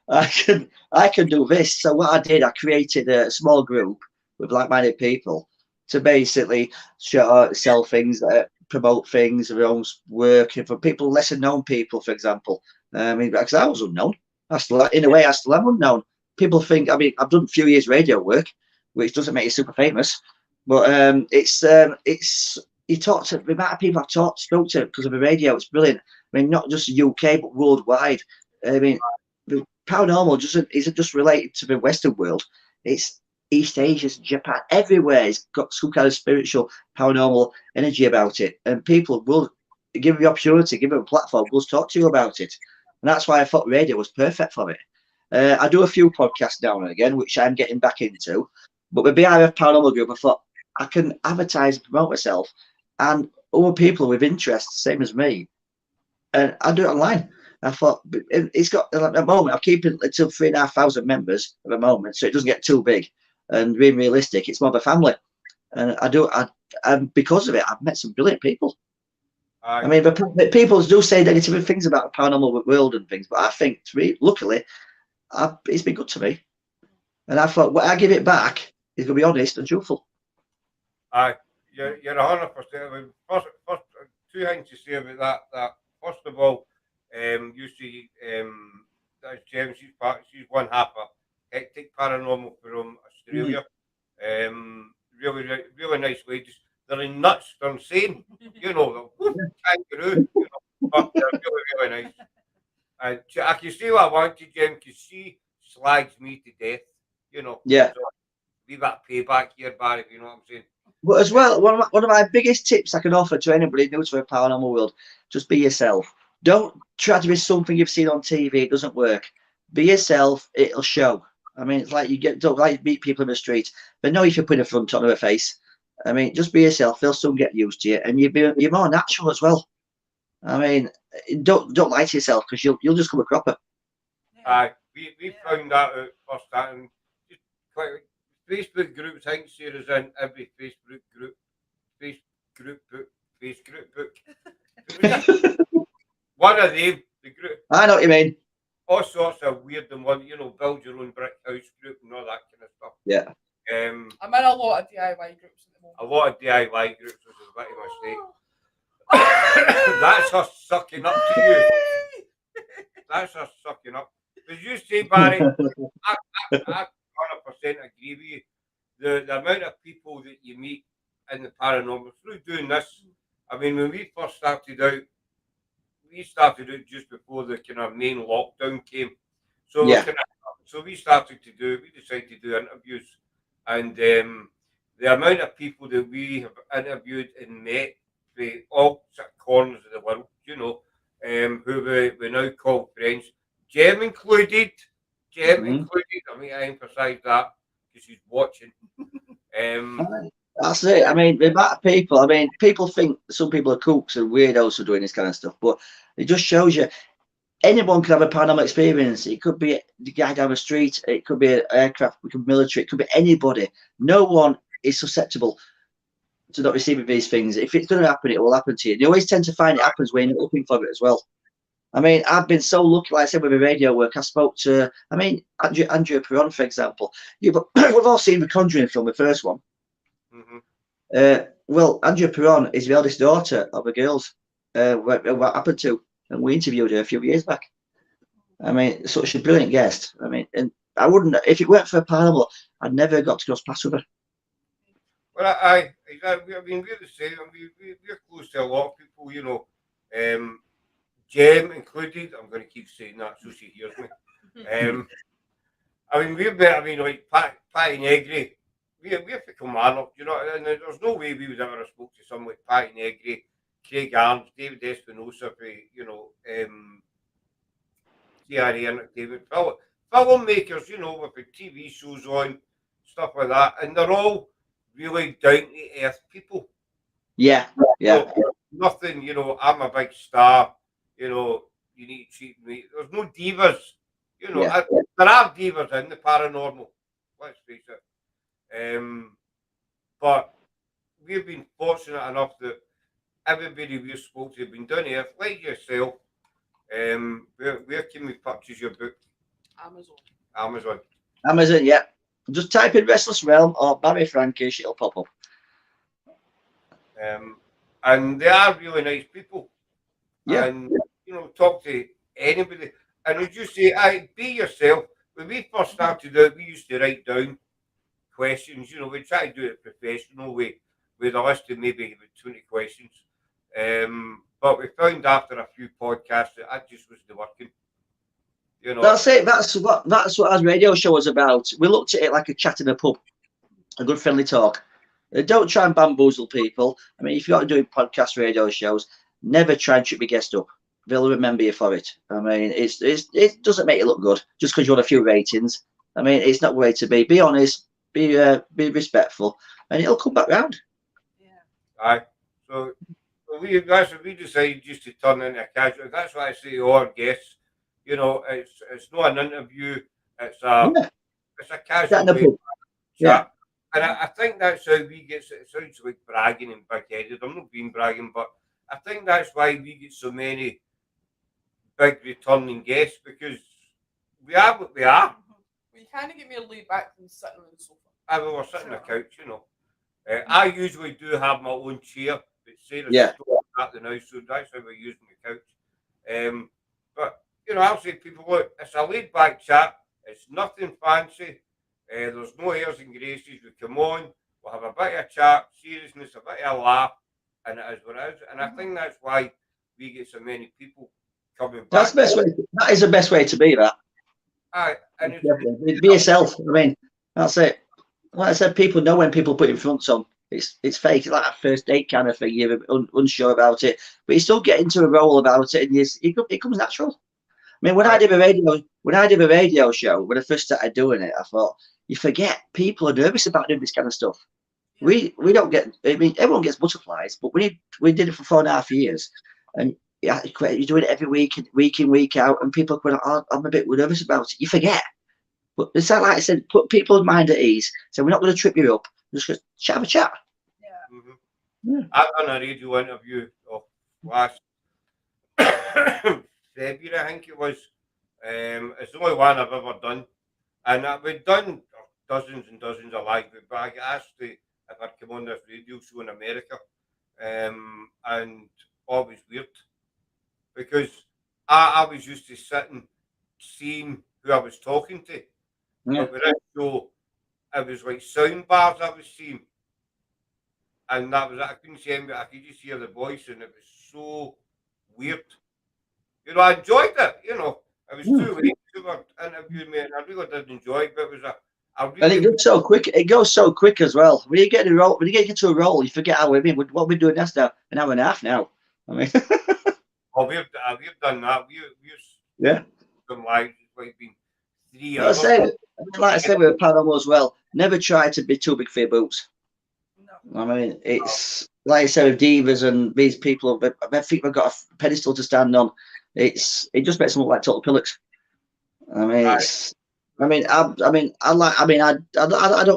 I can do this. So what I did, I created a small group with like-minded people to basically sell things, promote things, their own work, for people, lesser known people, for example. I mean, because I was unknown. In a way, I still am unknown. People think, I mean, I've done a few years radio work, which doesn't make you super famous, but it's you talk to the amount of people I've spoke to because of the radio. It's brilliant. I mean, not just UK but worldwide. I mean, the paranormal isn't just related to the Western world. It's East Asia, Japan, everywhere. It's got some kind of spiritual, paranormal energy about it, and people will give you the opportunity, give them a platform, will talk to you about it. And that's why I thought radio was perfect for it. I do a few podcasts now and again, which I'm getting back into. But with the BIF Paranormal Group, I thought I can advertise and promote myself and other people with interests, same as me. And I do it online. I thought it's got, at the moment, I'm keeping it to 3,500 members at the moment, so it doesn't get too big. And being realistic, it's more of a family. And and because of it, I've met some brilliant people. I mean, people do say negative things about the paranormal world and things, but I think, luckily, it's been good to me. And I thought, when I give it back, it's going to be honest and truthful. You're 100%. I mean, first, two things to say about that. First of all, you see, that's Jem. She's one half of Hectic Paranormal from Australia. Really nice ladies. They're nuts. They're insane. You know, kangaroo. You know, but they're really nice. And I can see what I want to, Jem, because she slags me to death. You know. Yeah. So leave that payback here, Barry. If you know what I'm saying. But as well, one of my biggest tips I can offer to anybody new to the paranormal world: just be yourself. Don't try to be something you've seen on TV. It doesn't work. Be yourself. It'll show. I mean, it's like don't like meet people in the street, but know if you put a front on their face. I mean, just be yourself. They'll soon get used to you, and you're more natural as well. I mean, don't lie to yourself because you'll just come a cropper. We found that out first time. Just quite Facebook groups. I think Sarah's in every Facebook group. One of them, the group. I know what you mean. All sorts of weird and one, you know, build your own brick house group and all that kind of stuff. Yeah. I'm in a lot of DIY groups at the moment. A lot of DIY groups, which is a bit of a mistake. That's us sucking up to you. That's us sucking up. As you say, Barry, I 100% agree with you. The amount of people that you meet in the paranormal through doing this. I mean, when we first started out, just before the kind of main lockdown came. So yeah. So we decided to do interviews, and the amount of people that we have interviewed and met from all corners of the world, you know, who we now call friends, Jem included. I mean, I emphasise that because she's watching. That's it. I mean, the amount of people. I mean, people think some people are kooks and weirdos for doing this kind of stuff, but it just shows you anyone can have a paranormal experience. It could be the guy down the street. It could be an aircraft. It could be military. It could be anybody. No one is susceptible to not receiving these things. If it's going to happen, it will happen to you. You always tend to find it happens when you're looking for it as well. I mean, I've been so lucky, like I said, with the radio work. I spoke to, I mean, Andrea Perron, for example. Yeah, but we've all seen the Conjuring film, the first one. Well, Andrea Perron is the eldest daughter of the girls. What happened to? And we interviewed her a few years back. I mean, such a brilliant guest. I mean, and I wouldn't, if it weren't for a paranormal, I'd never got to cross paths with her. Well, I mean, we're the same. I mean, we're close to a lot of people, you know. Jem included. I'm going to keep saying that so she hears me. I mean, we've met. I mean, like Patty Negri. We're from Kilmarnock, you know, and there's no way we would ever have spoke to someone like Patty Negri, Craig Arms, David Espinosa, you know, CRA Entertainment, filmmakers, you know, with the TV shows on, stuff like that, and they're all really down to earth people. Yeah. So, nothing, you know, I'm a big star, you know, you need to treat me. There's no divas, You know, there are divas in the paranormal, let's face it. But we've been fortunate enough that everybody we've spoken to have been down here, like yourself. Where can we purchase your book? Amazon, yeah. Just type in Restless Realm or Barry Frankish, it'll pop up. And they are really nice people. Yeah. And, you know, talk to anybody. And as you say, be yourself. When we first started out, we used to write down questions. You know, we try to do it professional way with a list of maybe 20 questions. But we found after a few podcasts that just wasn't working. You know, that's it. That's what our radio show was about. We looked at it like a chat in a pub, a good friendly talk. Don't try and bamboozle people. I mean, if you're doing podcast radio shows, never try and trip your guest up. They'll remember you for it. I mean, it doesn't make you look good just because you want a few ratings. I mean, it's not the way to be. Be honest, be respectful, and it'll come back round. Yeah. Aye. So we decided just to turn into a casual. That's why I say to our guests, you know, it's not an interview. It's a casual way. Yeah. And I think that's how we get. It sounds like bragging and big-headed. I'm not being bragging, but I think that's why we get so many big returning guests, because we are what we are. Well, you kind of get me laid back than sitting on the sofa. I mean, we're sitting on the couch, you know. I usually do have my own chair, but Sarah's still at the house, so that's how we're using the couch. But you know, I'll say to people, look, it's a laid back chat. It's nothing fancy. There's no airs and graces. We come on, we'll have a bit of chat, seriousness, a bit of a laugh, and it is what it is. And I think that's why we get so many people coming back. That's the best way. That is the best way to be. That. And be yourself. I mean, that's it. Like I said, people know when people put in front of them. It's fake. It's like a first date kind of thing. You're unsure about it, but you still get into a role about it, and it comes natural. I mean, when I did a radio show, when I first started doing it, I thought, you forget people are nervous about doing this kind of stuff. We don't get. I mean, everyone gets butterflies, but we did it for 4.5 years, and you're doing it every week in, week out, and people are going, oh, I'm a bit nervous about it. You forget. But it's like I said, put people's mind at ease. So we're not going to trip you up. Just have a chat. Yeah. Mm-hmm. Yeah. I've done a radio interview last February, I think it was. It's the only one I've ever done, and we've done dozens and dozens of live. But I got asked if I'd come on this radio show in America, and always weird because I was used to sitting, seeing who I was talking to. Yeah. But with this show, it was like sound bars I was seeing, and that was it. I couldn't see anybody. I could just hear the voice, and it was so weird. You know, I enjoyed it. You know, it was 2 weeks who were interviewing me, and I really did enjoy it. But it was and it goes so quick. It goes so quick as well. When you get into a role, you forget how we're doing. What we're doing now? An hour and a half now. I mean, we've done that. We've done live. It's like been 3 hours. Like I said with Paranormal as well. Never try to be too big for your boots. No. I mean, it's like I said with divas and these people. I think they've got a pedestal to stand on. It just makes them look like total pillocks. I mean, I don't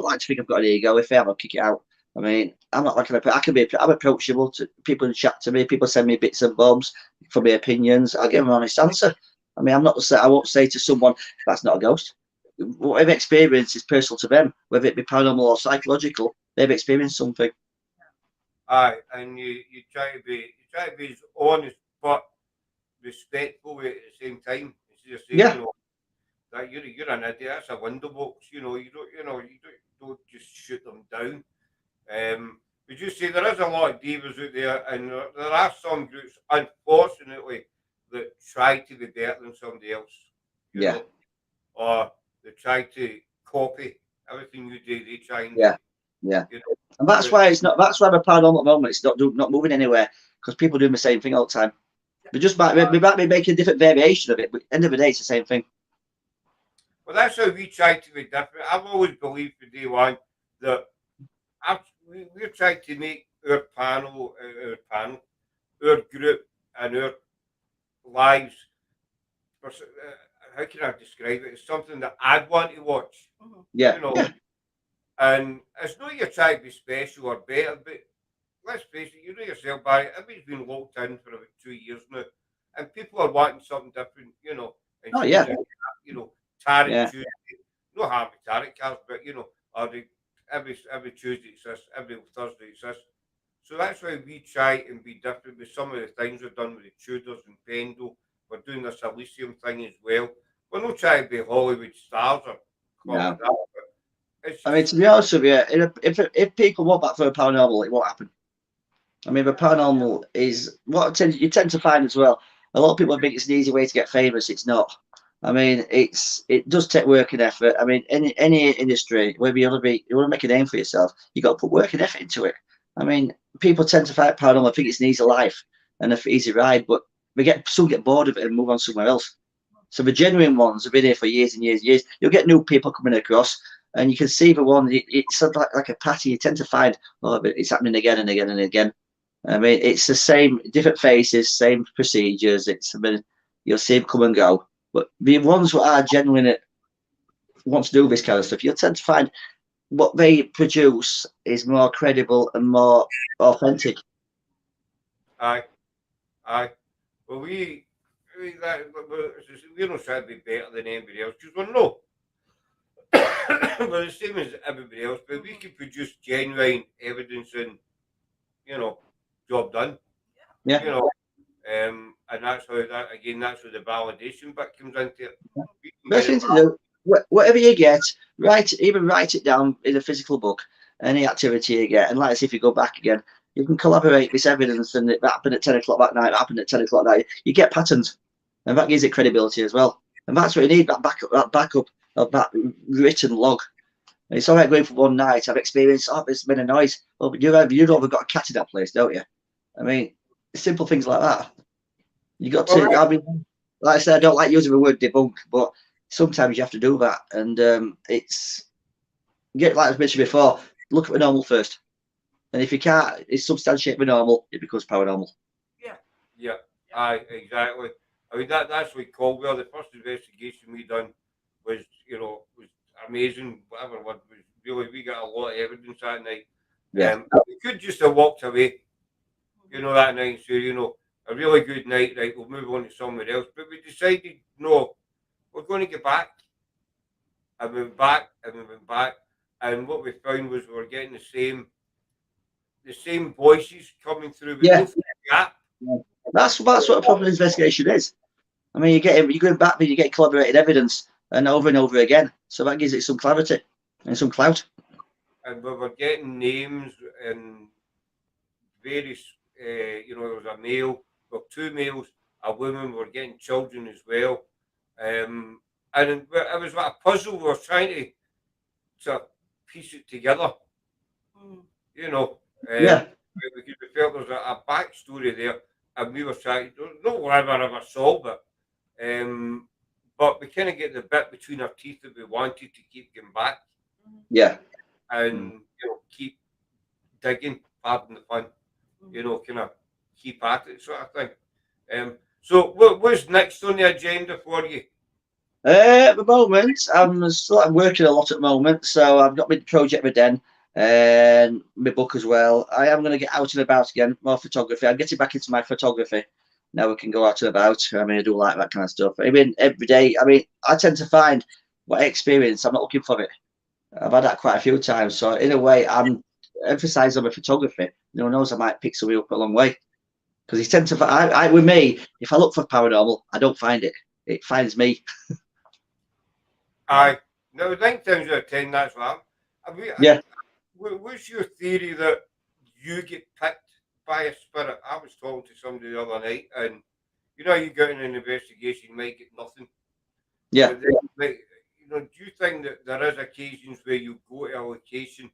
like to think I've got an ego. If I have, I'll kick it out. I mean, I'm not like I'm approachable to people who chat to me. People send me bits and bobs for my opinions. I'll give them an honest answer. I mean, I won't say to someone that's not a ghost. Whatever experience is personal to them, whether it be paranormal or psychological, they've experienced something. Aye, and you try to be as honest but respectful at the same time. It's just saying, you know, that you're an idiot. That's a window box. You know, you don't just shoot them down. But you see, there is a lot of divas out there, and there are some groups, unfortunately, that try to be better than somebody else. You know? Or they try to copy everything you do. They try and You know? And that's why it's not. That's why we're paranormal at the moment. It's not moving anywhere because people doing the same thing all the time. We just might be making a different variation of it, but at the end of the day, it's the same thing. Well, that's how we try to be different. I've always believed from day one that we're trying to make our panel, our group, and our lives. How can I describe it? It's something that I'd want to watch. Yeah. You know, and it's not you're trying to be special or better, but let's face it, you know yourself, Barry, everybody's been locked in for about 2 years now, and people are wanting something different, you know. And Oh, yeah. You know, Tarot Yeah. Tuesday, no harm with tarot cards, but you know, or every Tuesday exists, every Thursday exists. So that's why we try and be different with some of the things we've done with the Tudors and Pendle. We're doing this Elysium thing as well. We're not trying to be Hollywood stars or No. that, but it's I mean, to be honest with you, if people want that for a paranormal, it won't happen. I mean, the paranormal is what you tend to find as well. A lot of people think it's an easy way to get famous. It's not. I mean, it does take work and effort. I mean, any industry, whether you want to make a name for yourself, you got to put work and effort into it. I mean, people tend to find paranormal, think it's an easy life and an easy ride, but some get bored of it and move on somewhere else. So the genuine ones have been here for years and years and years. You'll get new people coming across, and you can see the one. It's sort of like a patty. You tend to find, oh, but it's happening again and again and again. I mean, it's the same, different faces, same procedures. You'll see them come and go. But the ones who are genuine want to do this kind of stuff, you'll tend to find what they produce is more credible and more authentic. Aye. Well, we're not trying to be better than anybody else because we're not. We're the same as everybody else, but we can produce genuine evidence and, you know, job done. Yeah. You know, and that's how that's where the validation bit comes into it. Best thing to do, whatever you get, write it down in a physical book, any activity you get, and like I say, if you go back again, you can collaborate this evidence, and it happened at 10 o'clock that night, it happened at 10 o'clock that night. You get patterns, and that gives it credibility as well. And that's what you need, that backup of that written log. And it's all right going for one night. I've experienced, there's been a noise. Well, but you've got a cat in that place, don't you? I mean, simple things like that. You got to, I mean, like I said, I don't like using the word debunk, but sometimes you have to do that. And like I mentioned before, look at the normal first. And if you can't, it's substantiate the normal, it becomes paranormal. Yeah. Aye, exactly. I mean, that's what Caldwell, the first investigation we done was amazing. Whatever word was really, we got a lot of evidence that night. Yeah. We could just have walked away, that night and say, a really good night, right? We'll move on to somewhere else. But we decided, no, we're going to get back. And we went back, and we went back. And what we found was we were getting the same voices coming through. Yeah. Gap. That's what a proper investigation is. I mean, you're going back, but you get corroborated evidence and over again. So that gives it some clarity and some clout. And we were getting names and various, there was a male, well, 2 males, a woman, we were getting children as well. And it was like a puzzle. We were trying to piece it together. Yeah. Because we felt there was a backstory there, and we were trying to, not whether I ever solve it, but we kind of get the bit between our teeth that we wanted to keep going back. Yeah. And, keep digging, pardon the fun, kind of keep at it sort of thing. So what's next on the agenda for you? At the moment, I'm working a lot at the moment, so I've got my project with Den and my book as well. I am going to get out and about again, more photography. I'm getting back into my photography. Now we can go out and about. I mean, I do like that kind of stuff. I mean, every day, I tend to find what I experience, I'm not looking for it. I've had that quite a few times. So in a way, I'm emphasising on my photography. No one knows I might pick somebody up a long way. Because you tend to, with me, if I look for paranormal, I don't find it. It finds me. Aye. No, 9 times out of 10, that's what yeah. What's your theory that you get picked by a spirit? I was talking to somebody the other night, and you go in an investigation, you might get nothing. Yeah. Do you think that there is occasions where you go to a location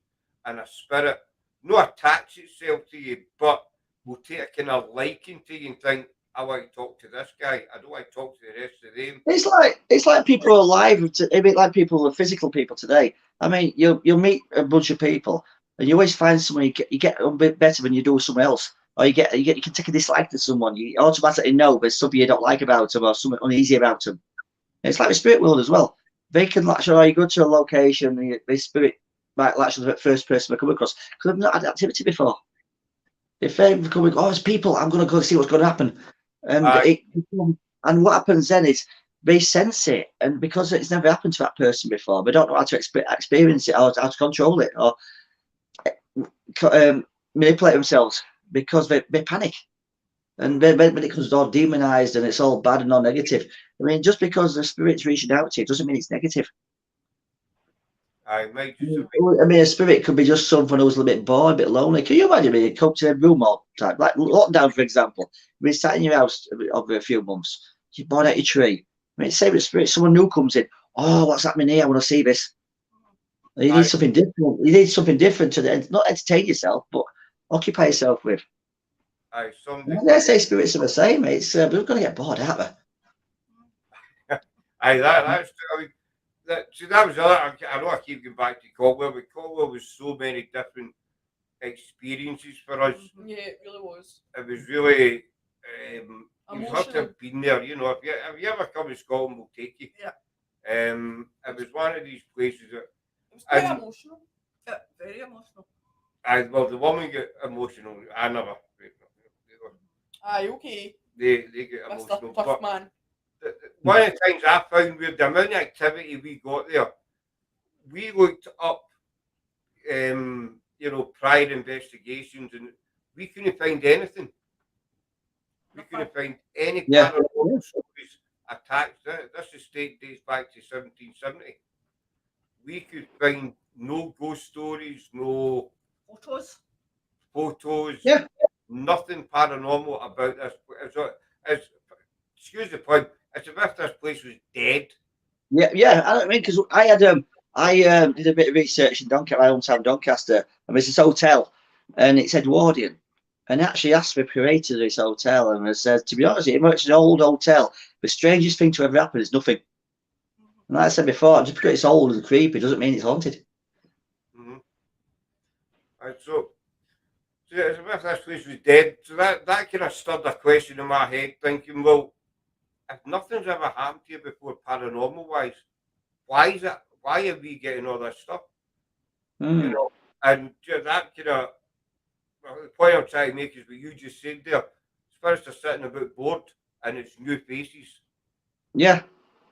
and a spirit not attach itself to you, but will take a kind of liking to you and think, I want to talk to this guy, I don't want to talk to the rest of them? It's like people are alive, a bit like people, physical people today. I mean, you'll meet a bunch of people, and you always find someone you get a bit better when you do something else, or you can take a dislike to someone. You automatically know there's something you don't like about them or something uneasy about them. It's like the spirit world as well. They can latch on. You go to a location, and the spirit might latch on the first person they come across because they've not had activity before. If they're coming, oh, it's people, I'm going to go see what's going to happen. And what happens then is they sense it, and because it's never happened to that person before, they don't know how to experience it or how to control it or manipulate themselves because they panic. And when it comes all demonized and it's all bad and all negative, I mean, just because the spirit's reaching out to you doesn't mean it's negative. I mean, a spirit could be just someone who's a little bit bored, a bit lonely. Can you imagine me come to a room all the time? Like lockdown, for example. You've been sat in your house over a few months. You're bored out your tree. I mean, say with spirit, someone new comes in. Oh, what's happening here? I want to see this. You need something different. You need something different to not entertain yourself, but occupy yourself with. I say spirits are the same. It's we're going to get bored, aren't we? That's. I mean, that was other. I know I keep going back to Caldwell, but Caldwell was so many different experiences for us. Yeah, it really was. It was really. You have to have been there. You know, if you ever come to Scotland, we'll take you. Yeah. It was one of these places that. It was quite emotional. Yeah, very emotional. Well, the woman get emotional. I never. Aye, okay. They get emotional. Mr. Tough man. One of the things I found with the amount of activity we got there, we looked up, you know, prior investigations, and we couldn't find anything. We couldn't find any paranormal stories attached. This estate dates back to 1770. We could find no ghost stories, no photos, nothing paranormal about this. Excuse the pun. It's as if this place was dead. Yeah. I don't mean because I had did a bit of research in Doncaster, my hometown Doncaster, and there's this hotel, and it said Wardian, and I actually asked the curator of this hotel, and it said, to be honest, it's an old hotel. The strangest thing to ever happen is nothing. And like I said before, just because it's old and creepy doesn't mean it's haunted. So as if this place was dead. So that kind of stirred a question in my head, thinking, well, if nothing's ever happened to you before paranormal wise, why is it? Why are we getting all this stuff? You know, and that kind of the point I'm trying to make is what you just said there. Spirits are sitting about bored and it's new faces. Yeah.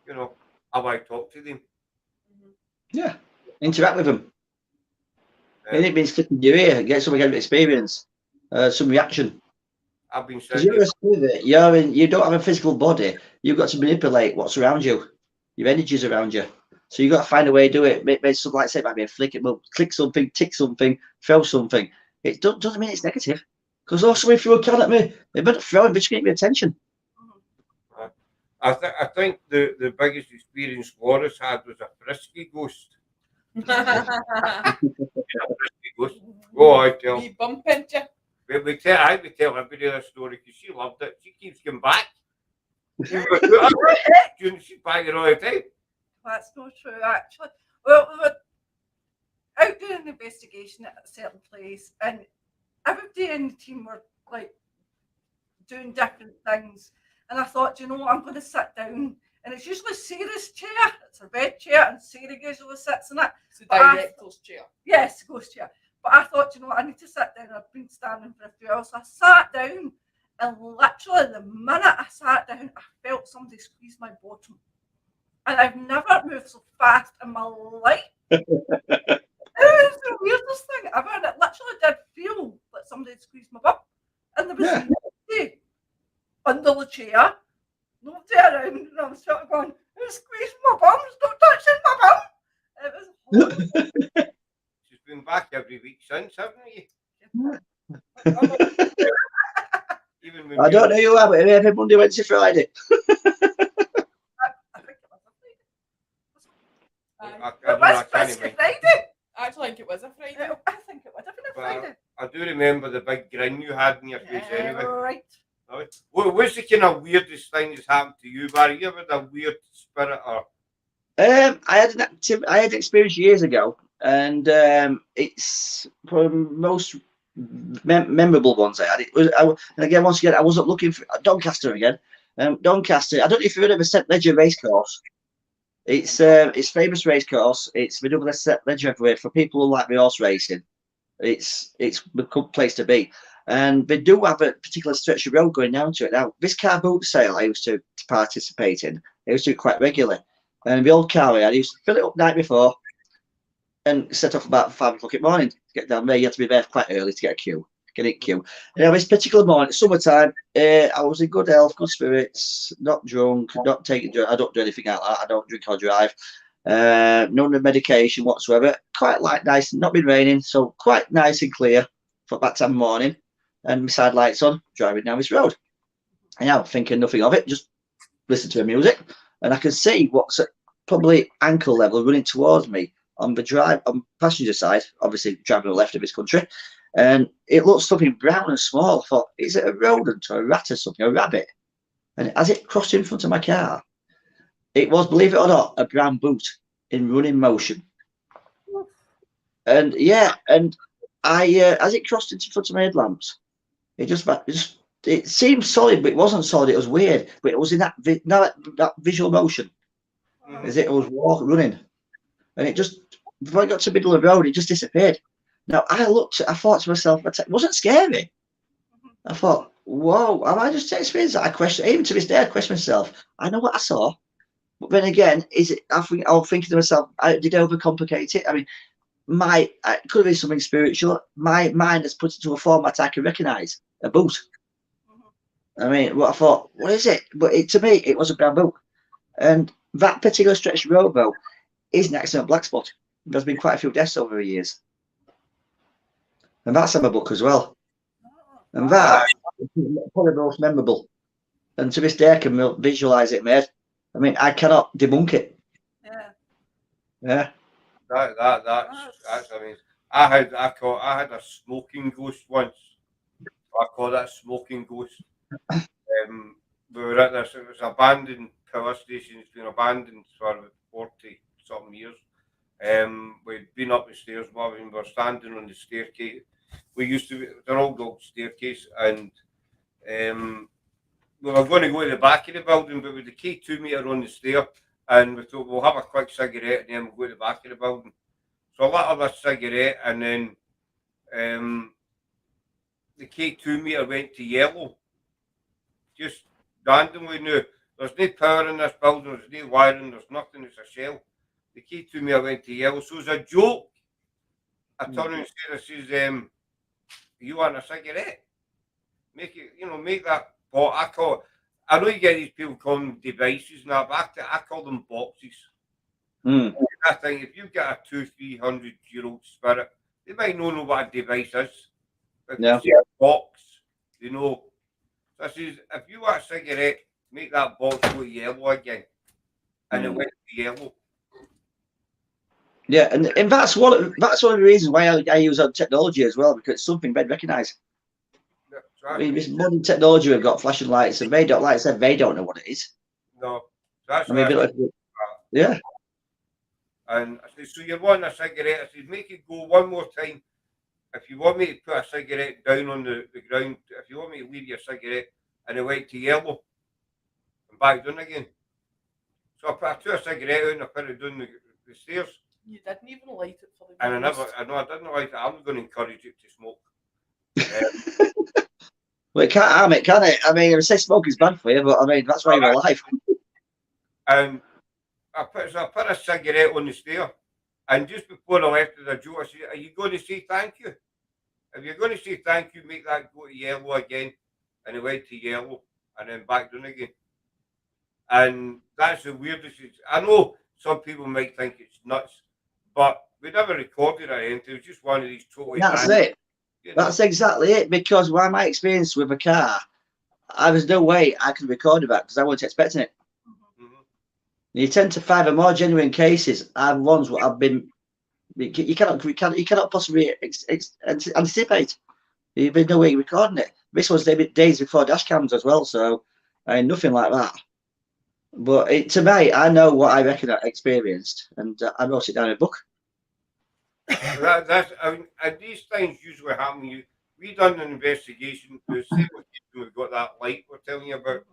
You know, I want to talk to them. Yeah. Interact with them. And it means sticking your ear, get some kind of experience, some reaction. I've been saying you don't have a physical body. You've got to manipulate what's around you, your energies around you. So you've got to find a way to do it. Make something like say it might be a flick, it will click something, tick something, throw something. It doesn't mean it's negative. Because also if you throw a can at me, they're not throwing, but you get your attention. I think the biggest experience Laura's had was a frisky ghost. Oh, I tell. We bump into you. We tell everybody this story because she loved it. She keeps coming back. She's back all the time. That's not true, actually. Well, we were out doing an investigation at a certain place, and everybody in the team were like doing different things. And I thought, you know what, I'm going to sit down. And it's usually Sarah's chair. It's her bed chair, and Sarah usually sits in it. It's the director's chair. Yes, ghost chair. But I thought, you know what, I need to sit down. I've been standing for a few hours. So I sat down, and literally the minute I sat down, I felt somebody squeeze my bottom. And I've never moved so fast in my life. It was the weirdest thing ever. And it literally did feel like somebody had squeezed my bum. And there was nobody under the chair. Nobody around, and I was sort of going, who's squeezing my bum? Stop touching my bum. It was horrible. She's been back every week since, haven't you? Even I don't know you have it every Monday, Wednesday, Friday. I think it was a Friday. It was Friday. I actually think it was a Friday. I think it would have been a Friday. I do remember the big grin you had in your face anyway. Right. What's the kind of weirdest thing that's happened to you, Barry? You ever had a weird spirit or? I had an experience years ago, and it's probably most memorable ones I had. It was, and again, once again, I wasn't looking for Doncaster again. Doncaster. I don't know if you've heard of a St. Leger racecourse. It's famous race course. It's been double ledger everywhere for people who like the horse racing. It's a good place to be. And they do have a particular stretch of road going down to it. Now, this car boot sale I used to participate in, I used to do quite regularly. And the old car I used to fill it up night before and set off about 5 o'clock in the morning to get down there. You had to be there quite early to get in queue. Now, this particular morning, summertime, I was in good health, good spirits, not drunk, not taking drugs. I don't do anything like that. I don't drink or drive. None of medication whatsoever. Quite nice, not been raining, so quite nice and clear for that time of morning. And my side lights on, driving down this road. And I'm thinking nothing of it, just listen to the music, and I can see what's at probably ankle level running towards me on the passenger side, obviously driving on the left of this country. And it looks something brown and small. I thought, is it a rodent or a rat or something, a rabbit? And as it crossed in front of my car, it was, believe it or not, a brown boot in running motion. And yeah, and I, as it crossed into front of my headlamps, it seemed solid, but it wasn't solid. It was weird, but it was in that visual motion as it was running, and it just, before I got to the middle of the road, it just disappeared. Now I thought to myself, it wasn't scary. I thought, whoa, am I just experiencing that? Even to this day, I question myself. I know what I saw, but then again, I'm thinking to myself, did I overcomplicate it? I mean, it could have been something spiritual. My mind has put it into a format I can recognise, a boot. I mean, what I thought, what is it? But to me, it was a brown boot. And that particular stretch of road, though, is an accident black spot. There's been quite a few deaths over the years. And that's in my book as well. And that is probably the most memorable. And to this day, I can visualise it in my head. I mean, I cannot debunk it. Yeah. That's amazing. I had a smoking ghost once. I call that smoking ghost. We were at this. It was abandoned power station. It's been abandoned for 40 something years. We'd been up the stairs, we were standing on the staircase. We used to be an old staircase, and we were going to go to the back of the building, but with the key 2 meter on the stair, and we thought we'll have a quick cigarette and then we'll go to the back of the building. So I lit up a cigarette, and then the key 2 meter went to yellow. Just randomly. Now, there's no power in this building, there's no wiring, there's nothing, it's a shell. The key 2 meter went to yellow. So as a joke, I turned and said, you want a cigarette? Make that. But I know you get these people calling them devices now, but I call them boxes. I think if you've got a 200-300-year-old spirit, they might not know what a device is. If you see a box, they know. So I says, if you want a cigarette, make that box go yellow again. And it went to yellow. Yeah, and that's one of the reasons why I use technology as well, because it's something they'd recognise. I mean, this modern technology we've got, flashing lights, and they don't, like I said, they don't know what it is. No, that's yeah. And I said, so you're wanting a cigarette? I said, make it go one more time. If you want me to put a cigarette down on the ground, if you want me to leave your cigarette, and it went to yellow and back down again. So I took a cigarette out and I put it down the stairs. You didn't even light it for the And I didn't light it. I'm going to encourage it to smoke. Well, it can't harm it, can it? I mean, I say smoke is bad for you, but I mean, that's why you're alive. And I put a cigarette on the stair, and just before I left the joke, I said, are you going to say thank you? If you're going to say thank you, make that go to yellow again. And it went to yellow, and then back down again. And that's the weirdest. I know some people might think it's nuts, but we never recorded it. It was just one of these totally. That's it. That's exactly it. Because my experience with a car, there's no way I could record that because I wasn't expecting it. You tend to find the more genuine cases are ones what have been. You cannot possibly anticipate. There's no way you're recording it. This was days before dash cams as well, so I mean, nothing like that. But to me, I know what I reckon I experienced, and I wrote it down in a book. And these things usually happen. We done an investigation. The same location we've got that light we're telling you about.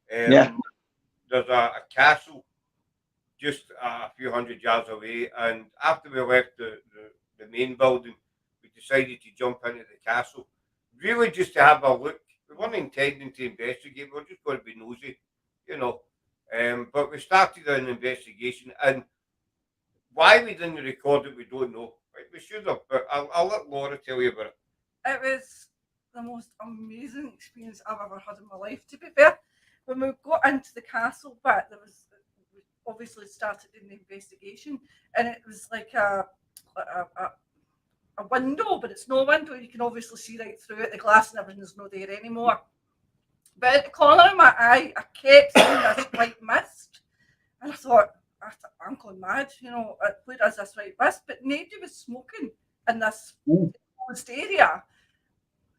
There's a castle just a few hundred yards away. And after we left the main building, we decided to jump into the castle, really just to have a look. We weren't intending to investigate. We were just going to be nosy, you know. But we started an investigation, and why we didn't record it, we don't know. Right? We should have, but I'll let Laura tell you about it. It was the most amazing experience I've ever had in my life, to be fair. When we got into the castle bit, we obviously started in the investigation, and it was like a window, but it's no window. You can obviously see right through it. The glass and everything's not there anymore. But at the corner of my eye, I kept seeing this white mist, and I thought, I'm going mad, you know, where is this white mist? But nobody was smoking in this closed area.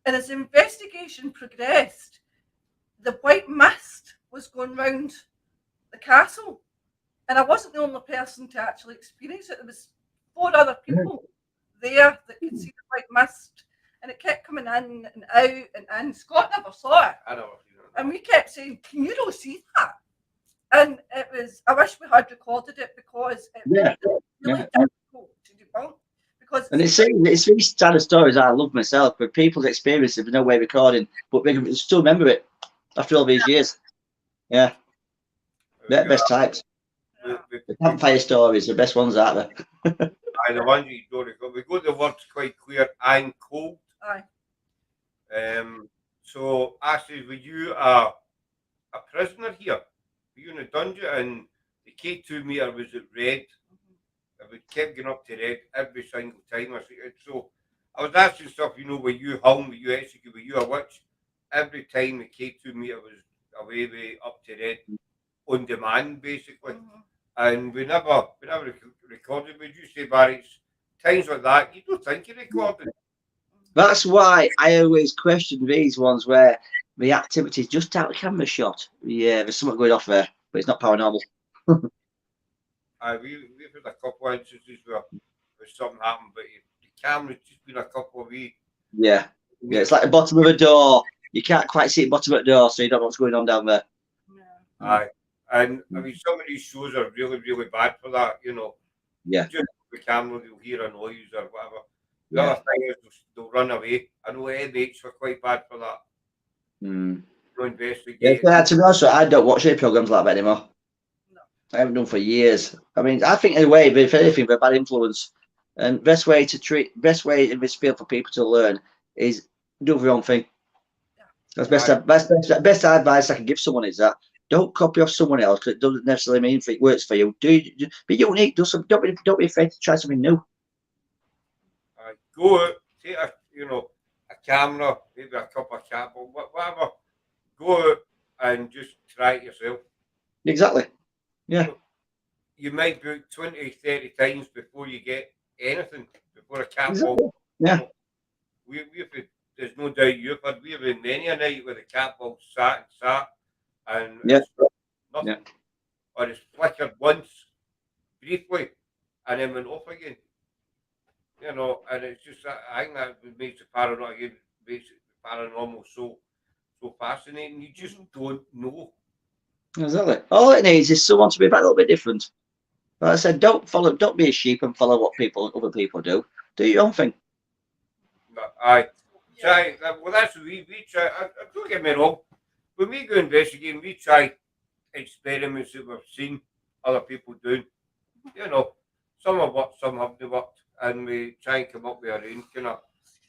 And as the investigation progressed, the white mist was going round the castle. And I wasn't the only person to actually experience it. There was 4 other people there that could see the white mist. And it kept coming in and out and in. Scott never saw it. I know. And we kept saying, can you really see that? And it was, I wish we had recorded it, because it was really difficult to debunk. Because And it's these kind of stories I love myself, but people's experience, there's no way recording, but we can still remember it after all these years. Yeah. Best types. The campfire stories, the best ones out there. Aye, the ones you don't record. We got the words quite clear and cold. Aye. So actually, were you a prisoner here? Were you in a dungeon? And the K2 meter was at red. And we kept going up to red every single time. So I was asking stuff, you know, were you hung, were you executed, were you a witch? Every time the K2 meter was way up to red, on demand basically. And we never recorded. Would you say, Barry, it's times like that, you don't think you recorded? That's why I always question these ones where the activity is just out of camera shot. Yeah, there's something going off there, but it's not paranormal. We've had a couple of instances where something happened, but the camera's just been a couple of weeks. Yeah, it's like the bottom of a door. You can't quite see the bottom of the door, so you don't know what's going on down there. Aye. And I mean, some of these shows are really, really bad for that, you know. Yeah. Just the camera, they'll hear a noise or whatever. The other thing is they'll run away. I know NH were quite bad for that. No investigate. Yeah, to be honest, I don't watch any programs like that anymore. No. I haven't done for years. I mean, I think in a way, if anything, they're a bad influence. And best way in this field for people to learn is do the wrong thing. That's best advice I can give someone is that don't copy off someone else, because it doesn't necessarily mean it works for you. Be unique. Don't be afraid to try something new. Go out, take a camera, maybe a cup of cat, whatever. Go out and just try it yourself. Exactly. Yeah. You might book 20, 30 times before you get anything, before a cat ball. Yeah. There's no doubt we've had many a night where the cat ball sat, and nothing. Yeah. Or it's flickered once, briefly, and then went off again. You know, and it's just, I think that makes the paranormal so fascinating. You just don't know. Exactly. All it needs is someone to be a little bit different. Like I said, don't be a sheep and follow what other people do. Do your own thing. Aye. Try. Well, that's what we try. Don't get me wrong. When we go investigating, we try experiments that we've seen other people doing. You know, some have worked, some haven't worked, and we try and come up with our own kind of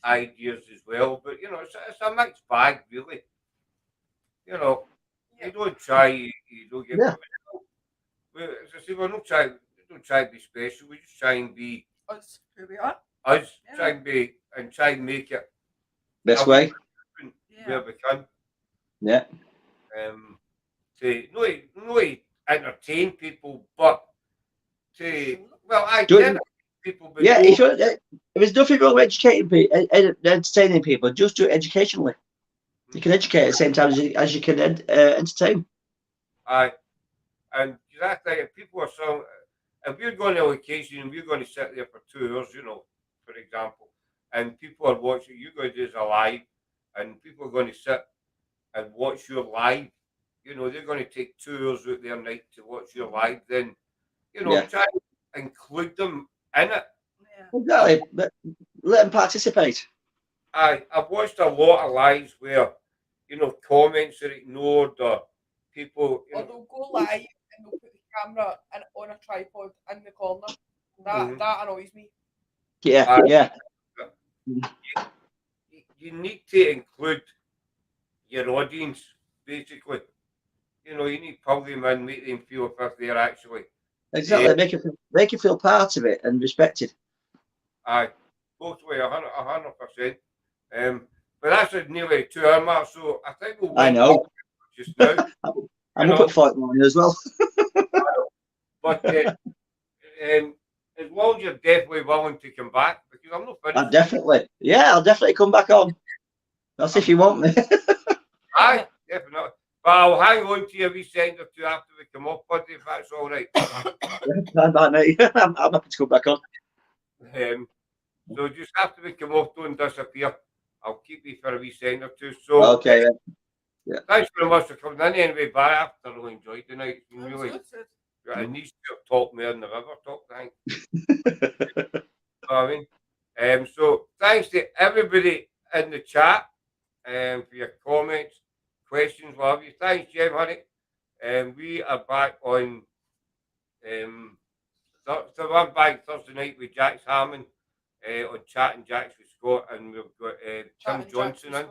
ideas as well. But you know, it's a mixed bag, really. You know, you don't try, you don't get. As I say, we don't try to be special. We just try and be us who we are. Us try and make it best way where we can. Yeah. To not entertain people, but to people. But if there's nothing wrong with educating people, entertaining people, just do it educationally. You can educate at the same time as you can entertain. Aye, and exactly. If people are so, if we're going to a location and we're going to sit there for 2 hours, you know, for example, and people are watching, you guys is live, and people are going to sit and watch your live. You know, they're going to take 2 hours out their night to watch your live. Then you know, try and include them in it. Exactly. Let them participate. I've watched a lot of lives where, you know, comments are ignored or people, you Or know, they'll go live and they'll put the camera on a tripod in the corner. That annoys me. Yeah, yeah. You need to include your audience, basically. You know, you need to pull them in, make them feel as if they're actually Exactly. Make you feel part of it and respected. aye, totally, 100%. But that's nearly a 2 hour mark, so I think we'll I know. just now. I'm up at 40 morning as well. But as long as you're definitely willing to come back, because I'm not finished. I'll definitely come back on. That's if you want me. Aye, definitely. But I'll hang on to you a wee second or two after we come off, buddy, if that's all right. I'm happy to come back on. So just after we come off, don't disappear. I'll keep you for a wee second or two. So okay. Yeah. Thanks very much for coming in anyway, Barry. I've thoroughly enjoyed tonight. It's been really a nice to talk more than I've ever talked, I think. I mean, so thanks to everybody in the chat for your comments, questions, love you. Thanks, Jim, honey. We are back on I'm back Thursday night with Jax Hammond on Chat and Jacks with Scott, and we've got Tim Johnson in.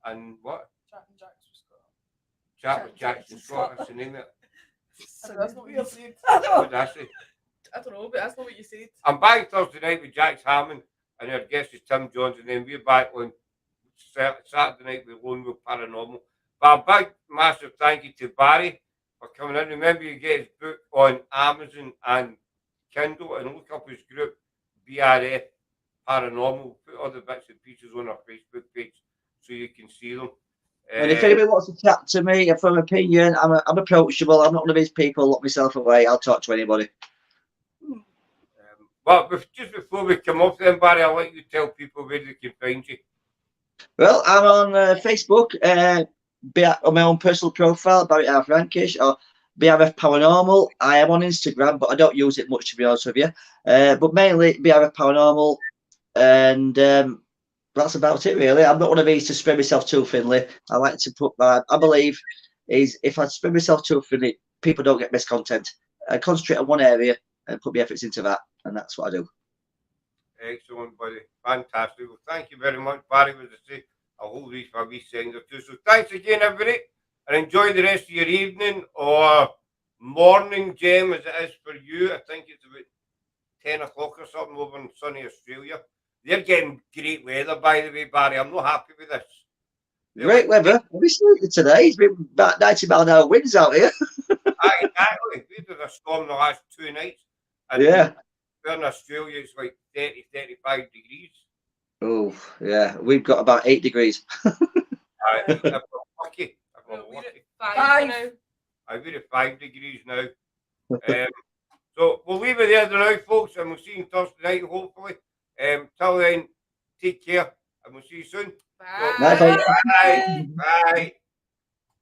And what? Chat and Jacks with Scott. Chat with Jacks and Scott, that's the name of it. That's not what you said. What did I say? I don't know, but that's not what you said. I'm back Thursday night with Jax Hammond, and our guest is Tim Johnson. Then we're back on Saturday night with Lone Wolf Paranormal. But a big, massive thank you to Barry for coming in. Remember, you get his book on Amazon and Kindle, and look up his group, BRF Paranormal. Put all the bits and pieces on our Facebook page so you can see them. And if anybody wants to chat to me for an opinion, I'm approachable. I'm not one of these people lock myself away. I'll talk to anybody. But just before we come off then, Barry, I'll let you tell people where they can find you. Well, I'm on Facebook, on my own personal profile, Barry F Frankish, or BRF Paranormal. I am on Instagram, but I don't use it much, to be honest with you. But mainly BRF Paranormal, and that's about it, really. I'm not one of these to spread myself too thinly. I like to put I believe is if I spread myself too thinly, people don't get best content. I concentrate on one area and put my efforts into that, and that's what I do. Excellent, buddy. Fantastic. Well, thank you very much, Barry. As I say, I'll hold these for a wee second or two. So thanks again, everybody, and enjoy the rest of your evening or morning, Jem, as it is for you. I think it's about 10 o'clock or something over in sunny Australia. They're getting great weather, by the way, Barry. I'm not happy with this. Great weather. Obviously, today it's been about 90 mile an hour winds out here. Exactly. We've had a storm the last 2 nights. And yeah. In Australia, it's like 30, 35 degrees. Oh, yeah. We've got about 8 degrees. If we're lucky. We're at 5 now. We're at 5 degrees now. So we'll leave it there now, folks, and we'll see you Thursday night, hopefully. Till then, take care, and we'll see you soon. Bye. Bye. Bye. Bye.